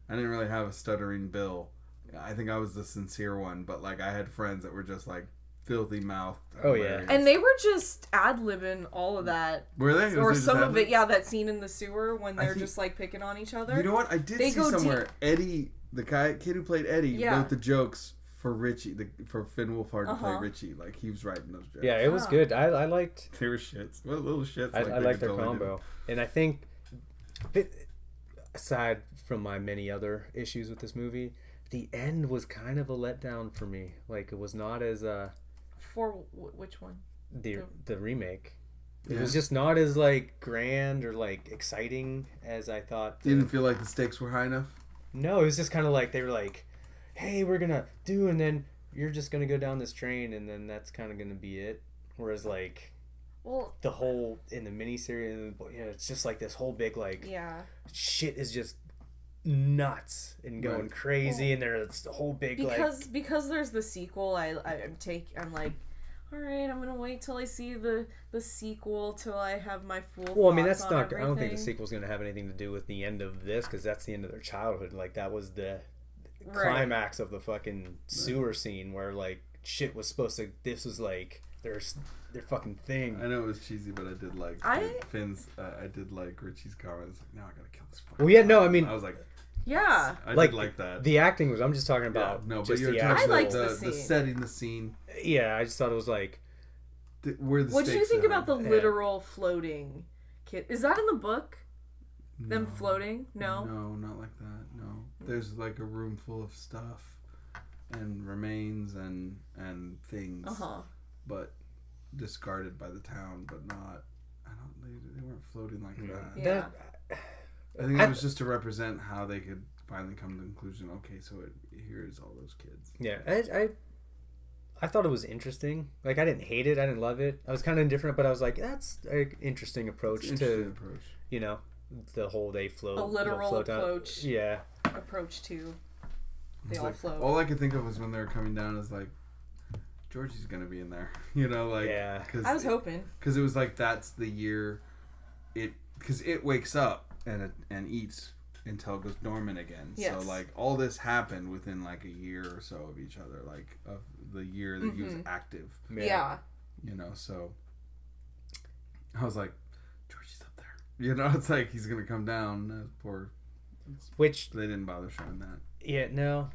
I didn't really have a stuttering Bill. I think I was the sincere one, but like I had friends that were just like filthy mouthed. Oh, yeah. And they were just ad-libbing all of that. Were they? Or Was it just some of ad-lib? it, yeah, that scene in the sewer when I they're think- just like picking on each other. You know what? I did They see go deep. somewhere Eddie, the kid who played Eddie, Yeah. wrote the jokes for Richie, for Finn Wolfhard to play Uh-huh. Richie. Like he was writing those jokes. Yeah, it was Ah. good. I liked They were shits. What little shits. I they like could their totally do. combo. And I think, aside from my many other issues with this movie, the end was kind of a letdown for me. Like, it was not as For which one? the remake. It Yeah. was just not as like grand or like exciting as I thought. You didn't feel like the stakes were high enough? No, it was just kind of like they were like, "Hey, we're gonna do," and then you're just gonna go down this train, and then that's kind of gonna be it. Whereas like Well, the whole in the miniseries, it's just like this whole big like yeah. shit is just nuts and going Right. crazy, and there's the whole big Because there's the sequel, I'm like, all right, I'm gonna wait till I see the sequel till I have my full. Well, I mean, thoughts that's on not. I don't think the everything. sequel's gonna have anything to do with the end of this, because that's the end of their childhood. Like, that was the Right. climax of the fucking sewer scene where like shit was supposed to. This was like their fucking thing. I know it was cheesy, but I did like Finn's. I did like Richie's comments. Like, now I gotta kill this fucking. Well, yeah, no, I clown." mean- I was like, Yeah. I like did like that. The acting was. I'm just talking Yeah, about. no, but just you're the talking actual. I liked about the the scene. setting, the scene. Yeah, I just thought it was like. Where the What do you stakes think are. about the Yeah. literal floating kid? Is that in the book? Them floating? No. No, not like that. No. There's like a room full of stuff and remains and things. But discarded by the town, but not. They weren't floating like that. Yeah. I think that was just to represent how they could finally come to the conclusion. Okay, so here's all those kids. Yeah, I thought it was interesting. Like, I didn't hate it. I didn't love it. I was kind of indifferent, but I was like, that's an interesting approach you know, the whole they float. A literal float approach. Yeah. Approach to they all float. All I could think of was when they were coming down is like, Georgie's gonna be in there, you know, like. Yeah. I was hoping. Because it was like that's the year, because it wakes up and eats until it goes dormant again. Yes. So like all this happened within like a year or so of each other, like of the year that he was active. Yeah. You know, so I was like, Georgie's up there. You know, it's like he's gonna come down. Poor. Which they didn't bother showing that. Yeah, no.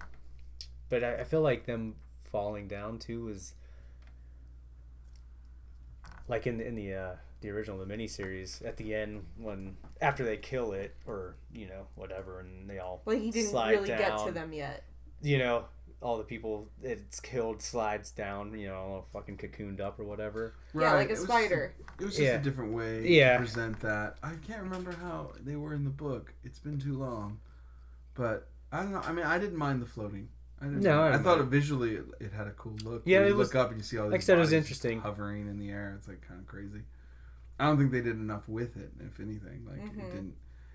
But I feel like them falling down too was like in the original, the miniseries, at the end when after they kill it or you know whatever, and they all he didn't slide really down, get to them yet. You know, all the people it's killed slides down, you know, all fucking cocooned up or whatever. Yeah, like a spider. It was just a different way to present that. I can't remember how they were in the book. It's been too long, but I don't know. I mean, I didn't mind the floating. I thought visually it had a cool look. Yeah, you it was, look up and you see all these like I said, it was bodies interesting, hovering in the air. It's like kind of crazy. I don't think they did enough with it. If anything, like it didn't.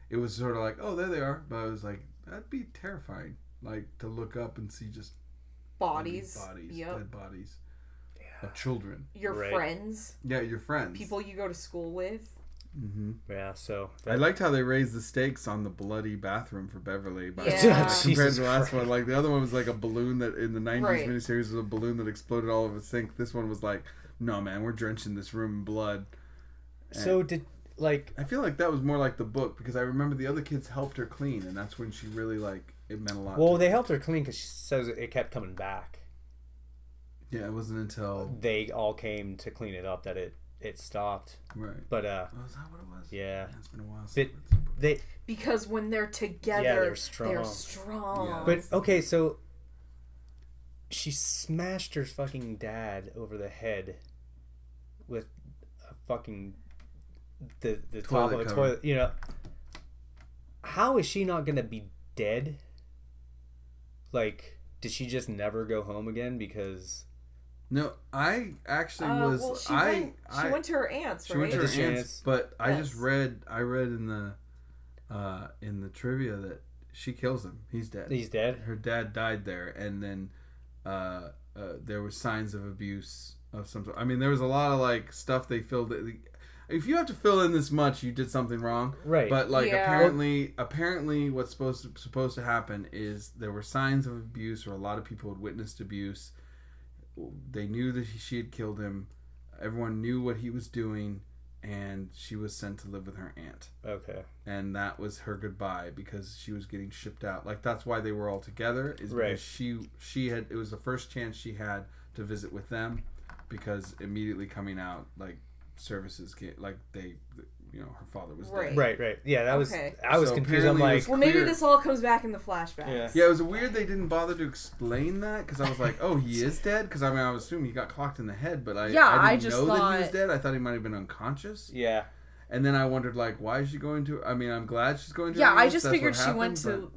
It was sort of like, oh, there they are, but I was like, that'd be terrifying. Like to look up and see just bodies, dead bodies of children. Your friends. Yeah, your friends. People you go to school with. Yeah, so I liked how they raised the stakes on the bloody bathroom for Beverly. Yeah. Compared to the last one, like the other one was like a balloon that in the 90s miniseries was a balloon that exploded all over the sink. This one was like, no man, we're drenching this room in blood. And so I feel like that was more like the book because I remember the other kids helped her clean, and that's when she really like it meant a lot. Well, they helped her clean because she says it kept coming back. Yeah, it wasn't until they all came to clean it up that it stopped. Right. But is that what it was? Yeah. It's been a while since because when they're together, they're strong. Yeah. But okay, so she smashed her fucking dad over the head with a fucking the top of a toilet. You know, how is she not gonna be dead? Like, did she just never go home again because? No, I actually was. Well, she went to her aunt's, right? She went to her aunt's, but I read in the trivia that she kills him. He's dead. He's dead. Her dad died there, and then there were signs of abuse of some sort. I mean, there was a lot of like stuff they filled. If you have to fill in this much, you did something wrong, right? But like apparently, what's supposed to happen is there were signs of abuse, or a lot of people had witnessed abuse. They knew that she had killed him. Everyone knew what he was doing, and she was sent to live with her aunt. Okay. And that was her goodbye because she was getting shipped out. Like that's why they were all together. Is because she had it was the first chance she had to visit with them, because immediately coming out like services like they. You know, her father was dead. Right. Yeah, that was. I was so confused. I'm like, well, maybe this all comes back in the flashbacks. Yeah, it was weird they didn't bother to explain that because I was like, oh, he is dead? Because I mean, I was assuming he got clocked in the head, but I didn't know that he was dead. I thought he might have been unconscious. Yeah. And then I wondered, like, why is she going to? I mean, I'm glad she's going to. Yeah, I just figured she went to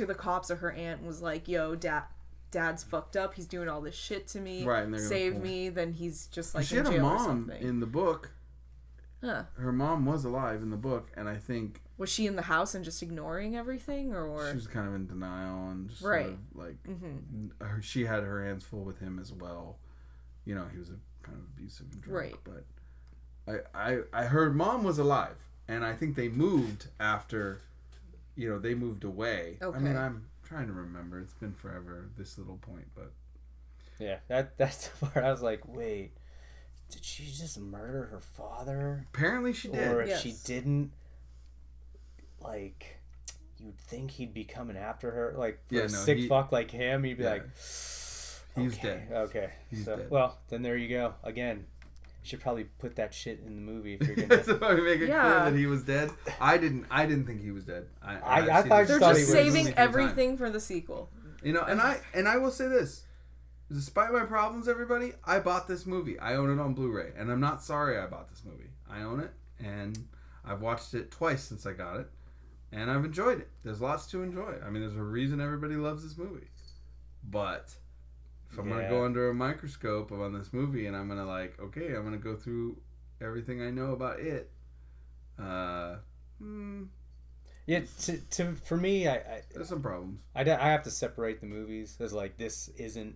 the cops or her aunt and was like, yo, Dad's fucked up. He's doing all this shit to me. Right, and save me. Then he's just like she in had jail a mom or something. in the book. Huh. Her mom was alive in the book, and I think was she in the house and just ignoring everything, or she was kind of in denial and just sort of like she had her hands full with him as well. You know, he was a kind of abusive and drunk, but I heard mom was alive, and I think they moved after, you know, they moved away. Okay. I mean, I'm trying to remember. It's been forever, this little point, but yeah, that's the part I was like, wait. Did she just murder her father? Apparently she did. Or if she didn't, like, you'd think he'd be coming after her. Like, for a sick fuck like him, he'd be like, he's dead. Okay. He's so, dead. Well, then there you go. Again, should probably put that shit in the movie if you're gonna. So I make it Yeah. clear that he was dead. I didn't think he was dead. I actually thought- just They're thought just he was- saving a few times. everything for the sequel. You know, and I will say this. Despite my problems, everybody, I bought this movie. I own it on Blu-ray, and I'm not sorry I bought this movie. I own it, and I've watched it twice since I got it, and I've enjoyed it. There's lots to enjoy. I mean, there's a reason everybody loves this movie. But if I'm gonna go under a microscope on this movie, and I'm gonna I'm gonna go through everything I know about it. Yeah, for me, There's some problems. I have to separate the movies as like this isn't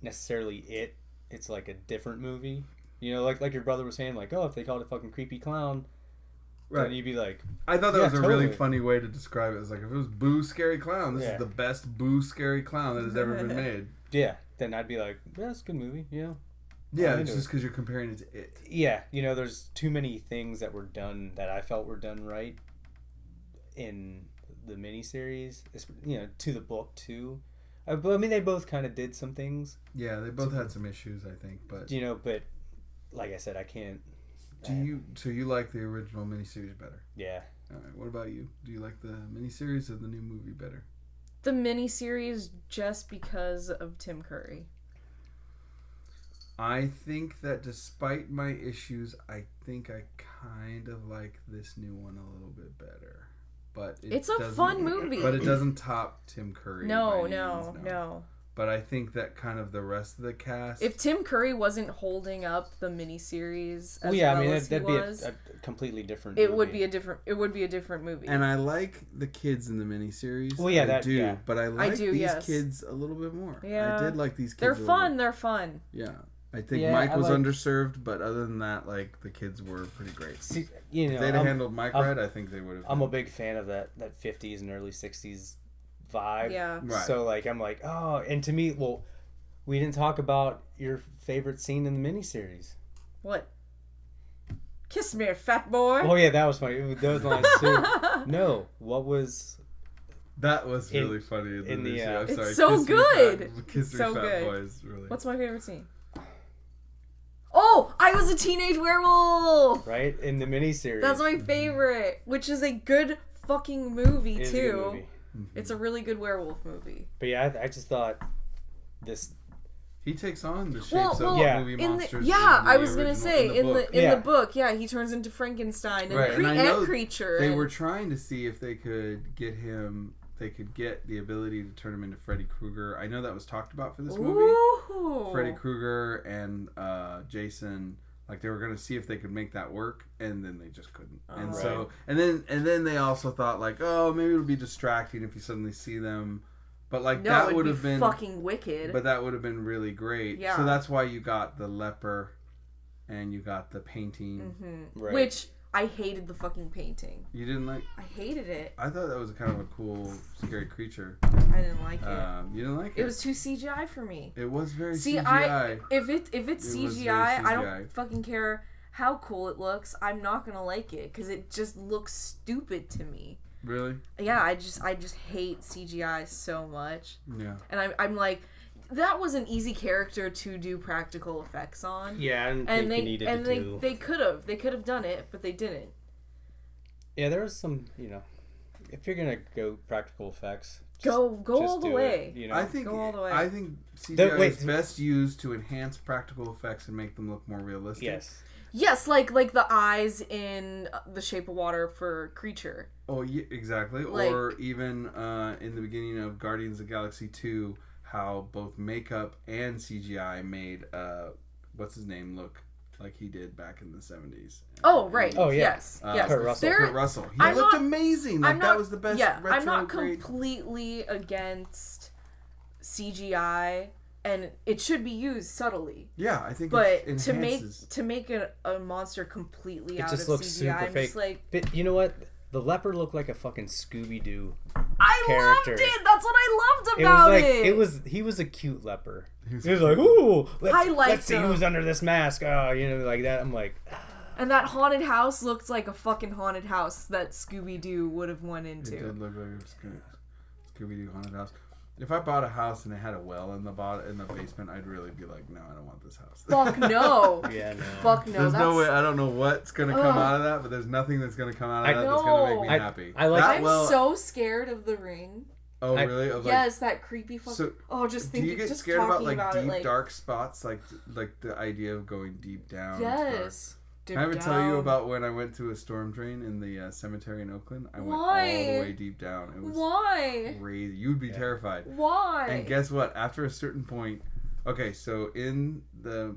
necessarily it. It's like a different movie. You know, like your brother was saying, like, oh, if they called it fucking creepy clown, then you'd be like, I thought that yeah, was a really totally. funny way to describe it. It's like if it was Boo Scary Clown, this Yeah. is the best Boo Scary Clown that has ever been made. yeah. Then I'd be like, yeah, it's a good movie. You know. Yeah, I'm it's into just because you're comparing it to it. Yeah, you know, there's too many things that were done that I felt were done right in the miniseries. You know, to the book too. But I mean, they both kind of did some things. Yeah, they both had some issues, I think. But You know, but like I said, I can't. so you like the original miniseries better? Yeah. All right. What about you? Do you like the miniseries or the new movie better? The miniseries just because of Tim Curry. I think that despite my issues, I think I kind of like this new one a little bit better. But It's a doesn't- fun movie. But it doesn't top Tim Curry. No, by any no, means, no. But I think that kind of the rest of the cast. If Tim Curry wasn't holding up the miniseries as Well, yeah, well I mean, as that'd he be was, a completely different. it movie. would be a different movie. and I like the kids in the miniseries. Well, yeah, I that- do. yeah. But I like do, these yes. kids a little bit more. Yeah. I did like these kids. they're a little fun. bit. They're fun. Yeah. I think Yeah, Mike I was like- underserved, but other than that, like the kids were pretty great. See, you know, If they'd have handled Mike I'm- right, I think they would have. I'm a big fan of that 50s and early 60s vibe. Yeah. Right. So like, I'm like, oh, and to me, well, we didn't talk about your favorite scene in the miniseries. What? Kiss me, fat boy. Oh yeah, that was funny. Those lines too. No, what was? That was In- really funny in the, the movie. I'm It's sorry. so Kiss Me good. Fat- Kiss Me So Fat good. Boys, really. What's my favorite scene? Oh, I was a teenage werewolf. Right in the miniseries. That's my favorite, which is a good fucking movie It is a too. good movie. It's a really good werewolf movie. But yeah, I just thought this. He takes on the shapes Well, of yeah. movie in the, monsters. yeah, in the I was gonna original- say in book. the Yeah. book, yeah, he turns into Frankenstein and, Right, and I know creature. They and- were trying to see if they could get him. They could get the ability to turn him into Freddy Krueger. I know that was talked about for this movie. Ooh. Freddy Krueger and Jason, like they were gonna see if they could make that work, and then they just couldn't. And Oh. so, and then they also thought like, oh, maybe it would be distracting if you suddenly see them, but like No, that it'd would be have been fucking wicked. But that would have been really great. Yeah. So that's why you got the leper, and you got the painting. Right. Which I hated the fucking painting. You didn't like? I hated it. I thought that was kind of a cool, scary creature. I didn't like it. You didn't like it? It was too CGI for me. It was very See, CGI. if it's It was CGI, very I don't CGI. fucking care how cool it looks. I'm not gonna like it because it just looks stupid to me. Really? Yeah, I just hate CGI so much, Yeah. and I'm like, that was an easy character to do practical effects on. Yeah, and And they needed to do. they could have done it, but they didn't. Yeah, there was some, you know, if you're gonna go practical effects, Go just all the do way. It, you know, I think Go all the way. I think CGI Wait. is best used to enhance practical effects and make them look more realistic. yes. Yes, like the eyes in The Shape of Water for Creature. Oh, yeah, exactly. Like- or even in the beginning of Guardians of the Galaxy 2, how both makeup and CGI made what's his name look like he did back in the 70s. Oh right. Oh, yeah. Yes. Yes. Kurt Russell. There- Kurt Russell. He I'm looked not- amazing. Like that was the best Yeah, retro I'm not grade. completely against CGI, and it should be used subtly. Yeah, I think But it to enhances. make a monster completely It out just of looks CGI, super I'm fake. just like, But you know what? The leopard looked like a fucking Scooby Doo. I character. loved it. That's what I loved It about was like it. he was a cute leper. He was He was like, ooh, I liked let's see him. who's under this mask. Oh, you know, like that. I'm like, And that haunted house looked like a fucking haunted house that Scooby Doo would have went It into. did look like a Scooby-Doo haunted house. If I bought a house and it had a well in the basement, I'd really be like, no, I don't want this house. Fuck no. Yeah, no. Fuck no. There's That's... no way. I don't know what's gonna come out of that, but there's nothing that's gonna come out of that that's gonna make me happy. I like. That I'm well- so scared of The Ring. Oh, really? Of, like, Yes, that creepy fucking. So, oh, just do thinking. you get just scared talking about like deep, it, dark spots, like the idea of going deep down? Yes. Can I ever tell you about when I went to a storm drain in the cemetery in Oakland? I went all the way deep down. It was Why? crazy. You'd be terrified. Why? And guess what? After a certain point, okay, so in the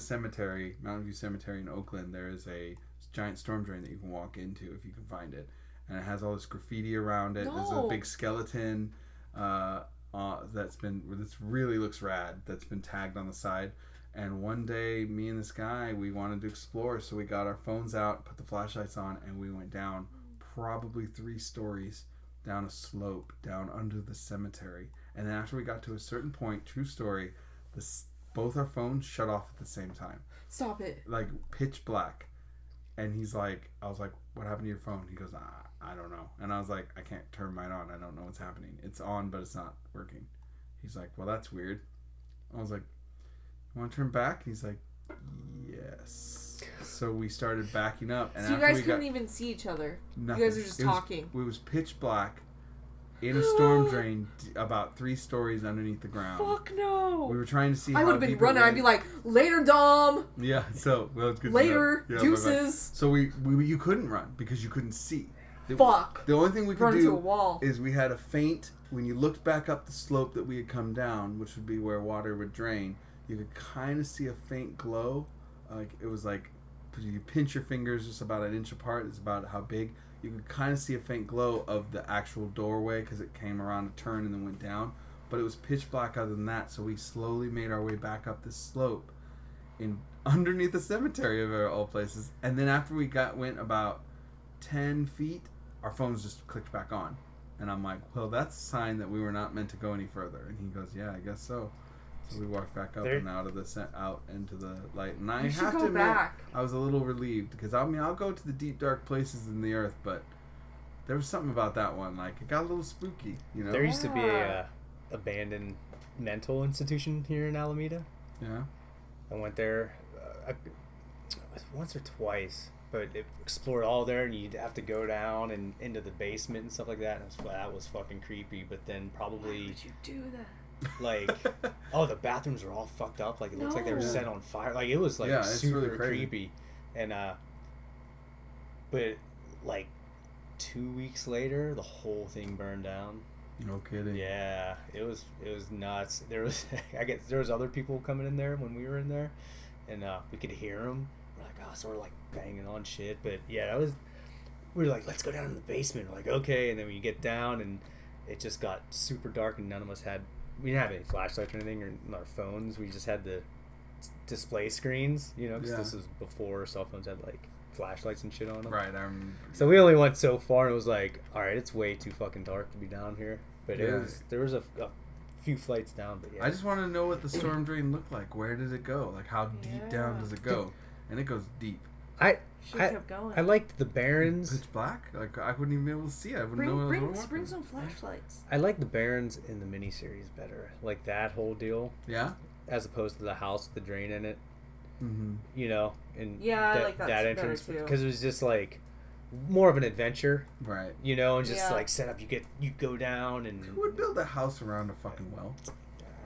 cemetery, Mountain View Cemetery in Oakland, there is a giant storm drain that you can walk into if you can find it, and it has all this graffiti around it. There's a big skeleton this really looks rad. That's been tagged on the side. And one day, me and this guy, we wanted to explore, so we got our phones out, put the flashlights on, and we went down probably 3 stories down a slope down under the cemetery. And then after we got to a certain point, true story, both our phones shut off at the same time. Stop it. Like pitch black. And he's like, I was like, what happened to your phone? He goes, I don't know. And I was like, I can't turn mine on. I don't know what's happening. It's on, but it's not working. He's like, well, that's weird. I was like, you want to turn back? He's like, yes. So we started backing up. And So you guys couldn't even see each other. Nothing. You guys were just talking. It was pitch black in a storm drain about 3 stories underneath the ground. Fuck no. We were trying to see I how would have been deep it running. I'd went. be like, later, Dom. Yeah, so, well, it's good Later, to know. Yeah, bye-bye. deuces. So we you couldn't run because you couldn't see. Fuck. The only thing we could Run into a do wall. is we had a faint, when you looked back up the slope that we had come down, which would be where water would drain, you could kind of see a faint glow. Like, it was like, you pinch your fingers just about an inch apart, it's about how big. You could kind of see a faint glow of the actual doorway because it came around a turn and then went down. But it was pitch black other than that, so we slowly made our way back up this slope underneath the cemetery of all places. And then after we went about 10 feet, our phones just clicked back on. And I'm like, well, that's a sign that we were not meant to go any further. And he goes, yeah, I guess so. So we walked back up and out into the light. And I have to admit, I was a little relieved because I'll go to the deep dark places in the earth, but there was something about that one. Like, it got a little spooky, you know. There used to be a abandoned mental institution here in Alameda. Yeah. I went there once or twice, but it explored all there, and you'd have to go down and into the basement and stuff like that. And that was fucking creepy. But then probably. Why would you do that? Like, the bathrooms were all fucked up. Like, it looks like they were set on fire. Like, it was like super really creepy. And but like 2 weeks later, the whole thing burned down. No kidding. Yeah, it was nuts. There was there was other people coming in there when we were in there, and we could hear them. We're like, sort of like banging on shit. But yeah, we were like, let's go down in the basement. We're like, okay, and then we get down, and it just got super dark, and none of us we didn't have any flashlights or anything, or our phones. We just had the display screens, because this was before cell phones had like flashlights and shit on them. Right. So we only went so far, and it was like, all right, it's way too fucking dark to be down here. But there was a few flights down. But yeah, I just want to know what the storm drain looked like. Where does it go? Like, how deep down does it go? And it goes deep. Kept going. I liked the Barrens. Pitch black? Like, I wouldn't even be able to see it. I wouldn't know what I was Bring some flashlights. I like the Barrens in the miniseries better. Like that whole deal. Yeah? As opposed to the house with the drain in it. Mm-hmm. And I like that entrance better too. because it was just like more of an adventure. Right. And just like set up. You go down and. Who would build a house around a fucking well?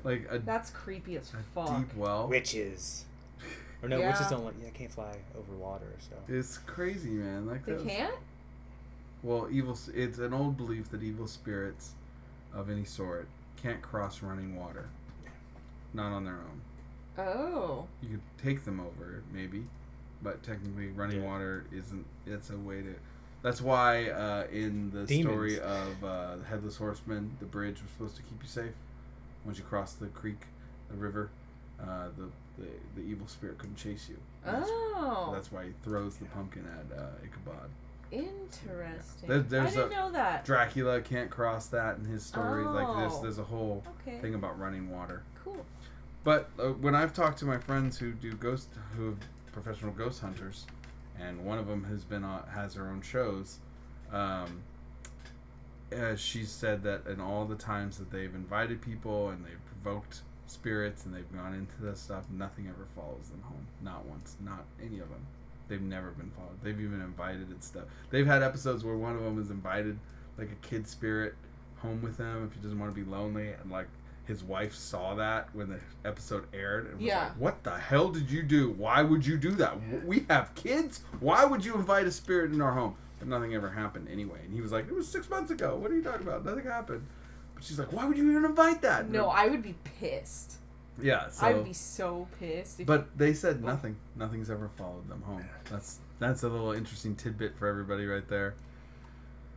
Like that's creepy as fuck. Deep well. Witches. Or no, witches don't can't fly over water. So it's crazy, man. Like they can't. Well, it's an old belief that evil spirits of any sort can't cross running water. Not on their own. Oh. You could take them over, maybe, but technically running water isn't. It's a way to. That's why in the story of the Headless Horseman, the bridge was supposed to keep you safe. Once you cross the creek, the river, the evil spirit couldn't chase you. That's why he throws the pumpkin at Ichabod. Interesting. There's I didn't know that. Dracula can't cross that in his story. Like there's a whole thing about running water. Cool. But when I've talked to my friends who are professional ghost hunters, and one of them has her own shows, she said that in all the times that they've invited people and they've provoked spirits and they've gone into this stuff, nothing ever follows them home. Not once. Not any of them. They've never been followed. They've even invited and stuff. They've had episodes where one of them has invited like a kid spirit home with them if he doesn't want to be lonely, and like his wife saw that when the episode aired and was Yeah. like, what the hell did you do? Why would you do that? We have kids? Why would you invite a spirit in our home? But nothing ever happened anyway. And he was like, it was 6 months ago. What are you talking about? Nothing happened. But she's like, why would you even invite that? No, I would be pissed. Yeah, so, I would be so pissed. If but they said nothing. Nothing's ever followed them home. That's a little interesting tidbit for everybody right there.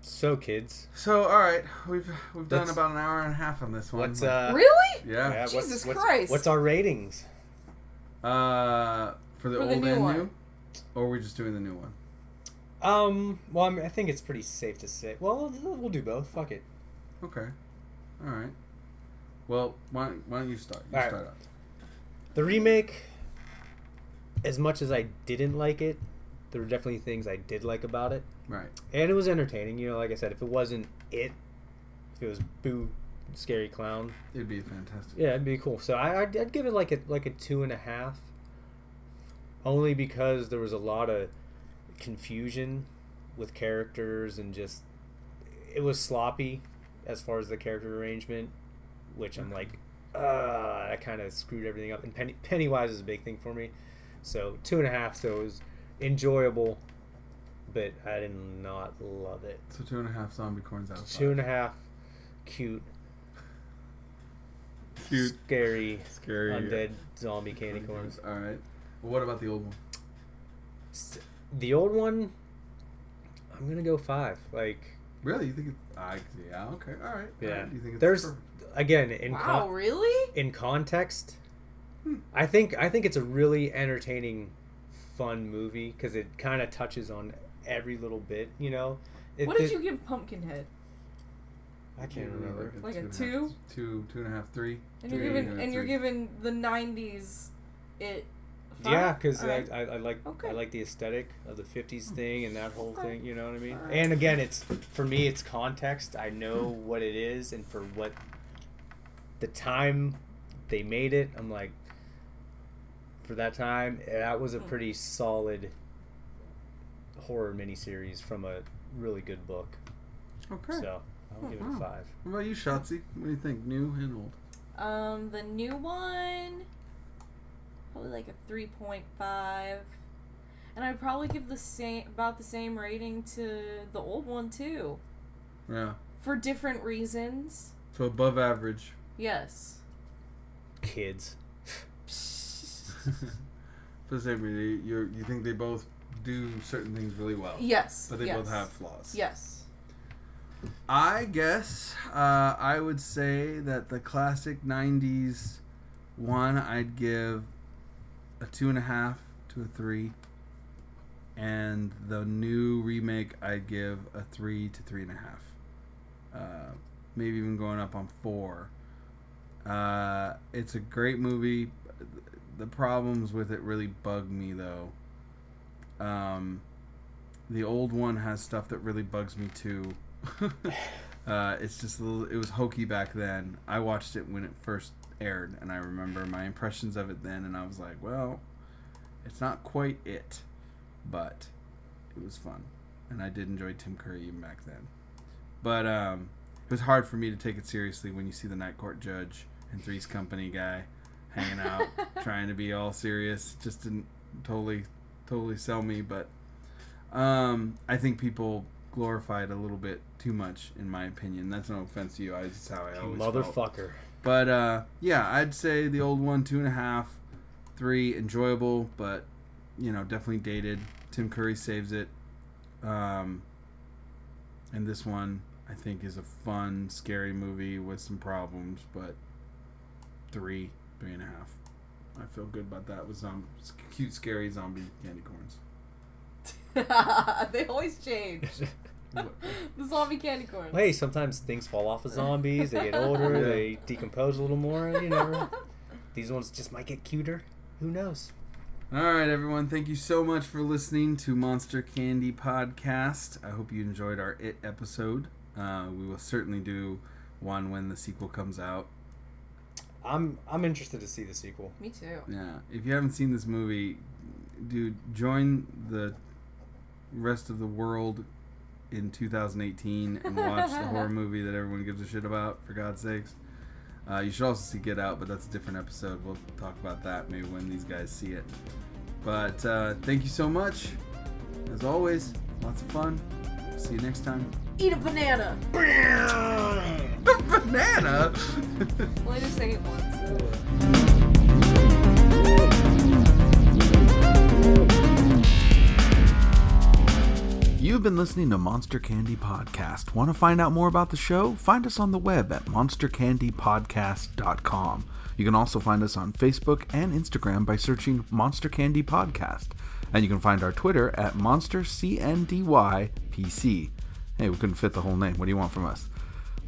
So, kids. So, all right, we've done Let's- about an hour and a half on this one. What's really? yeah. yeah, Jesus what's, Christ. What's our ratings? For the For old the new and one. new, or are we just doing the new one? Well, I think it's pretty safe to say. Well, we'll do both. Fuck it. Okay. All right. Well, why don't you start? You All right. start off. The remake, as much as I didn't like it, there were definitely things I did like about it. Right. And it was entertaining. You know, like I said, if it wasn't it, if it was Boo, Scary Clown, It'd be fantastic. yeah, it'd be cool. So I'd give it like a 2.5. Only because there was a lot of confusion with characters and just it was sloppy as far as the character arrangement, which I'm like, that kind of screwed everything up. And Pennywise is a big thing for me, so 2.5. So it was enjoyable, but I did not love it. So 2.5 zombie corns out of 5. 2.5, cute, scary, undead zombie candy corns. All right. Well, what about the old one? The old one, I'm gonna go 5. Like, Really? You think it's... yeah, okay. All right. yeah. All right. You think it's There's perfect? again in Wow, really? in context, I think it's a really entertaining, fun movie because it kind of touches on every little bit. You know. What did you give Pumpkinhead? I can't Yeah, remember. Like a 2.5, 2? 2.5, 3. And you're Three giving and a and you're 3. giving the 90s it. 5? Yeah, because Alright. I like Okay. I like the aesthetic of the 50s thing and that whole Okay. thing. You know what I mean? Alright. And again, it's for me, it's context. I know what it is, and for what the time they made it, I'm like, for that time, that was a pretty solid horror miniseries from a really good book. Okay. So I'll give it a 5. What about you, Shotzi? What do you think? New and old? The new one, probably like a 3.5, and I'd probably give the same rating to the old one too, Yeah. for different reasons. So above average. Yes. Kids. For the same reason, you think they both do certain things really well. Yes. But they yes. both have flaws. Yes. I guess I would say that the classic 90s one I'd give a 2.5 to a 3. And the new remake I'd give a 3 to 3.5. Maybe even going up on 4. It's a great movie. The problems with it really bug me though. The old one has stuff that really bugs me too. It's just it was hokey back then. I watched it when it first aired, and I remember my impressions of it then, and I was like, well, it's not quite it, but it was fun, and I did enjoy Tim Curry even back then. But it was hard for me to take it seriously when you see the Night Court judge and Three's Company guy hanging out, trying to be all serious. Just didn't totally sell me, but I think people glorify it a little bit too much, in my opinion. That's no offense to you. It's how I always felt. Motherfucker. But yeah, I'd say the old one 2.5, 3 enjoyable, but definitely dated. Tim Curry saves it, and this one I think is a fun, scary movie with some problems, but 3.5. I feel good about that with some cute, scary zombie candy corns. They always change. The zombie candy corn. Hey, sometimes things fall off of zombies. They get older. Yeah. They decompose a little more. You never. These ones just might get cuter. Who knows? All right, everyone. Thank you so much for listening to Monster Candy Podcast. I hope you enjoyed our It episode. We will certainly do one when the sequel comes out. I'm interested to see the sequel. Me too. Yeah, if you haven't seen this movie, dude, join the rest of the world in 2018 and watch the horror movie that everyone gives a shit about, for God's sakes. You should also see Get Out, but that's a different episode. We'll talk about that maybe when these guys see it. But thank you so much. As always, lots of fun. See you next time. Eat a banana. Banana? Well, I just say it once. You've been listening to Monster Candy Podcast. Want to find out more about the show? Find us on the web at monstercandypodcast.com. You can also find us on Facebook and Instagram by searching Monster Candy Podcast. And you can find our Twitter at MonsterCNDYPC. Hey, we couldn't fit the whole name. What do you want from us?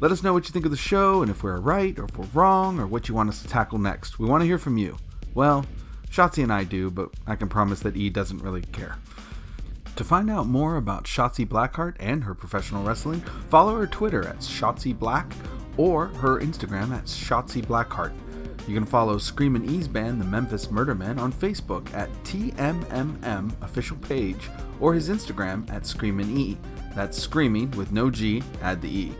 Let us know what you think of the show and if we're right or if we're wrong or what you want us to tackle next. We want to hear from you. Well, Shotzi and I do, but I can promise that E doesn't really care. To find out more about Shotzi Blackheart and her professional wrestling, follow her Twitter at Shotzi Black or her Instagram at Shotzi Blackheart. You can follow Screamin' E's band, the Memphis Murder Men, on Facebook at TMMM official page or his Instagram at Screamin' E. That's screaming with no G, add the E.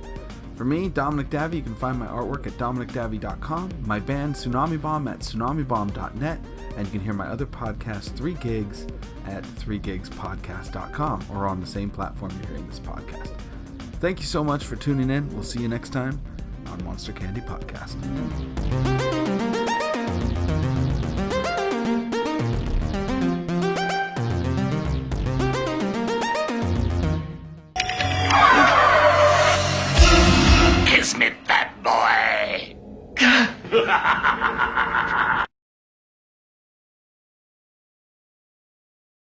For me, Dominic Davy, you can find my artwork at dominicdavy.com, my band Tsunami Bomb at tsunamibomb.net, and you can hear my other podcast, 3 Gigs, at 3gigspodcast.com, or on the same platform you're hearing this podcast. Thank you so much for tuning in. We'll see you next time on Monster Candy Podcast. Kiss me, fat boy.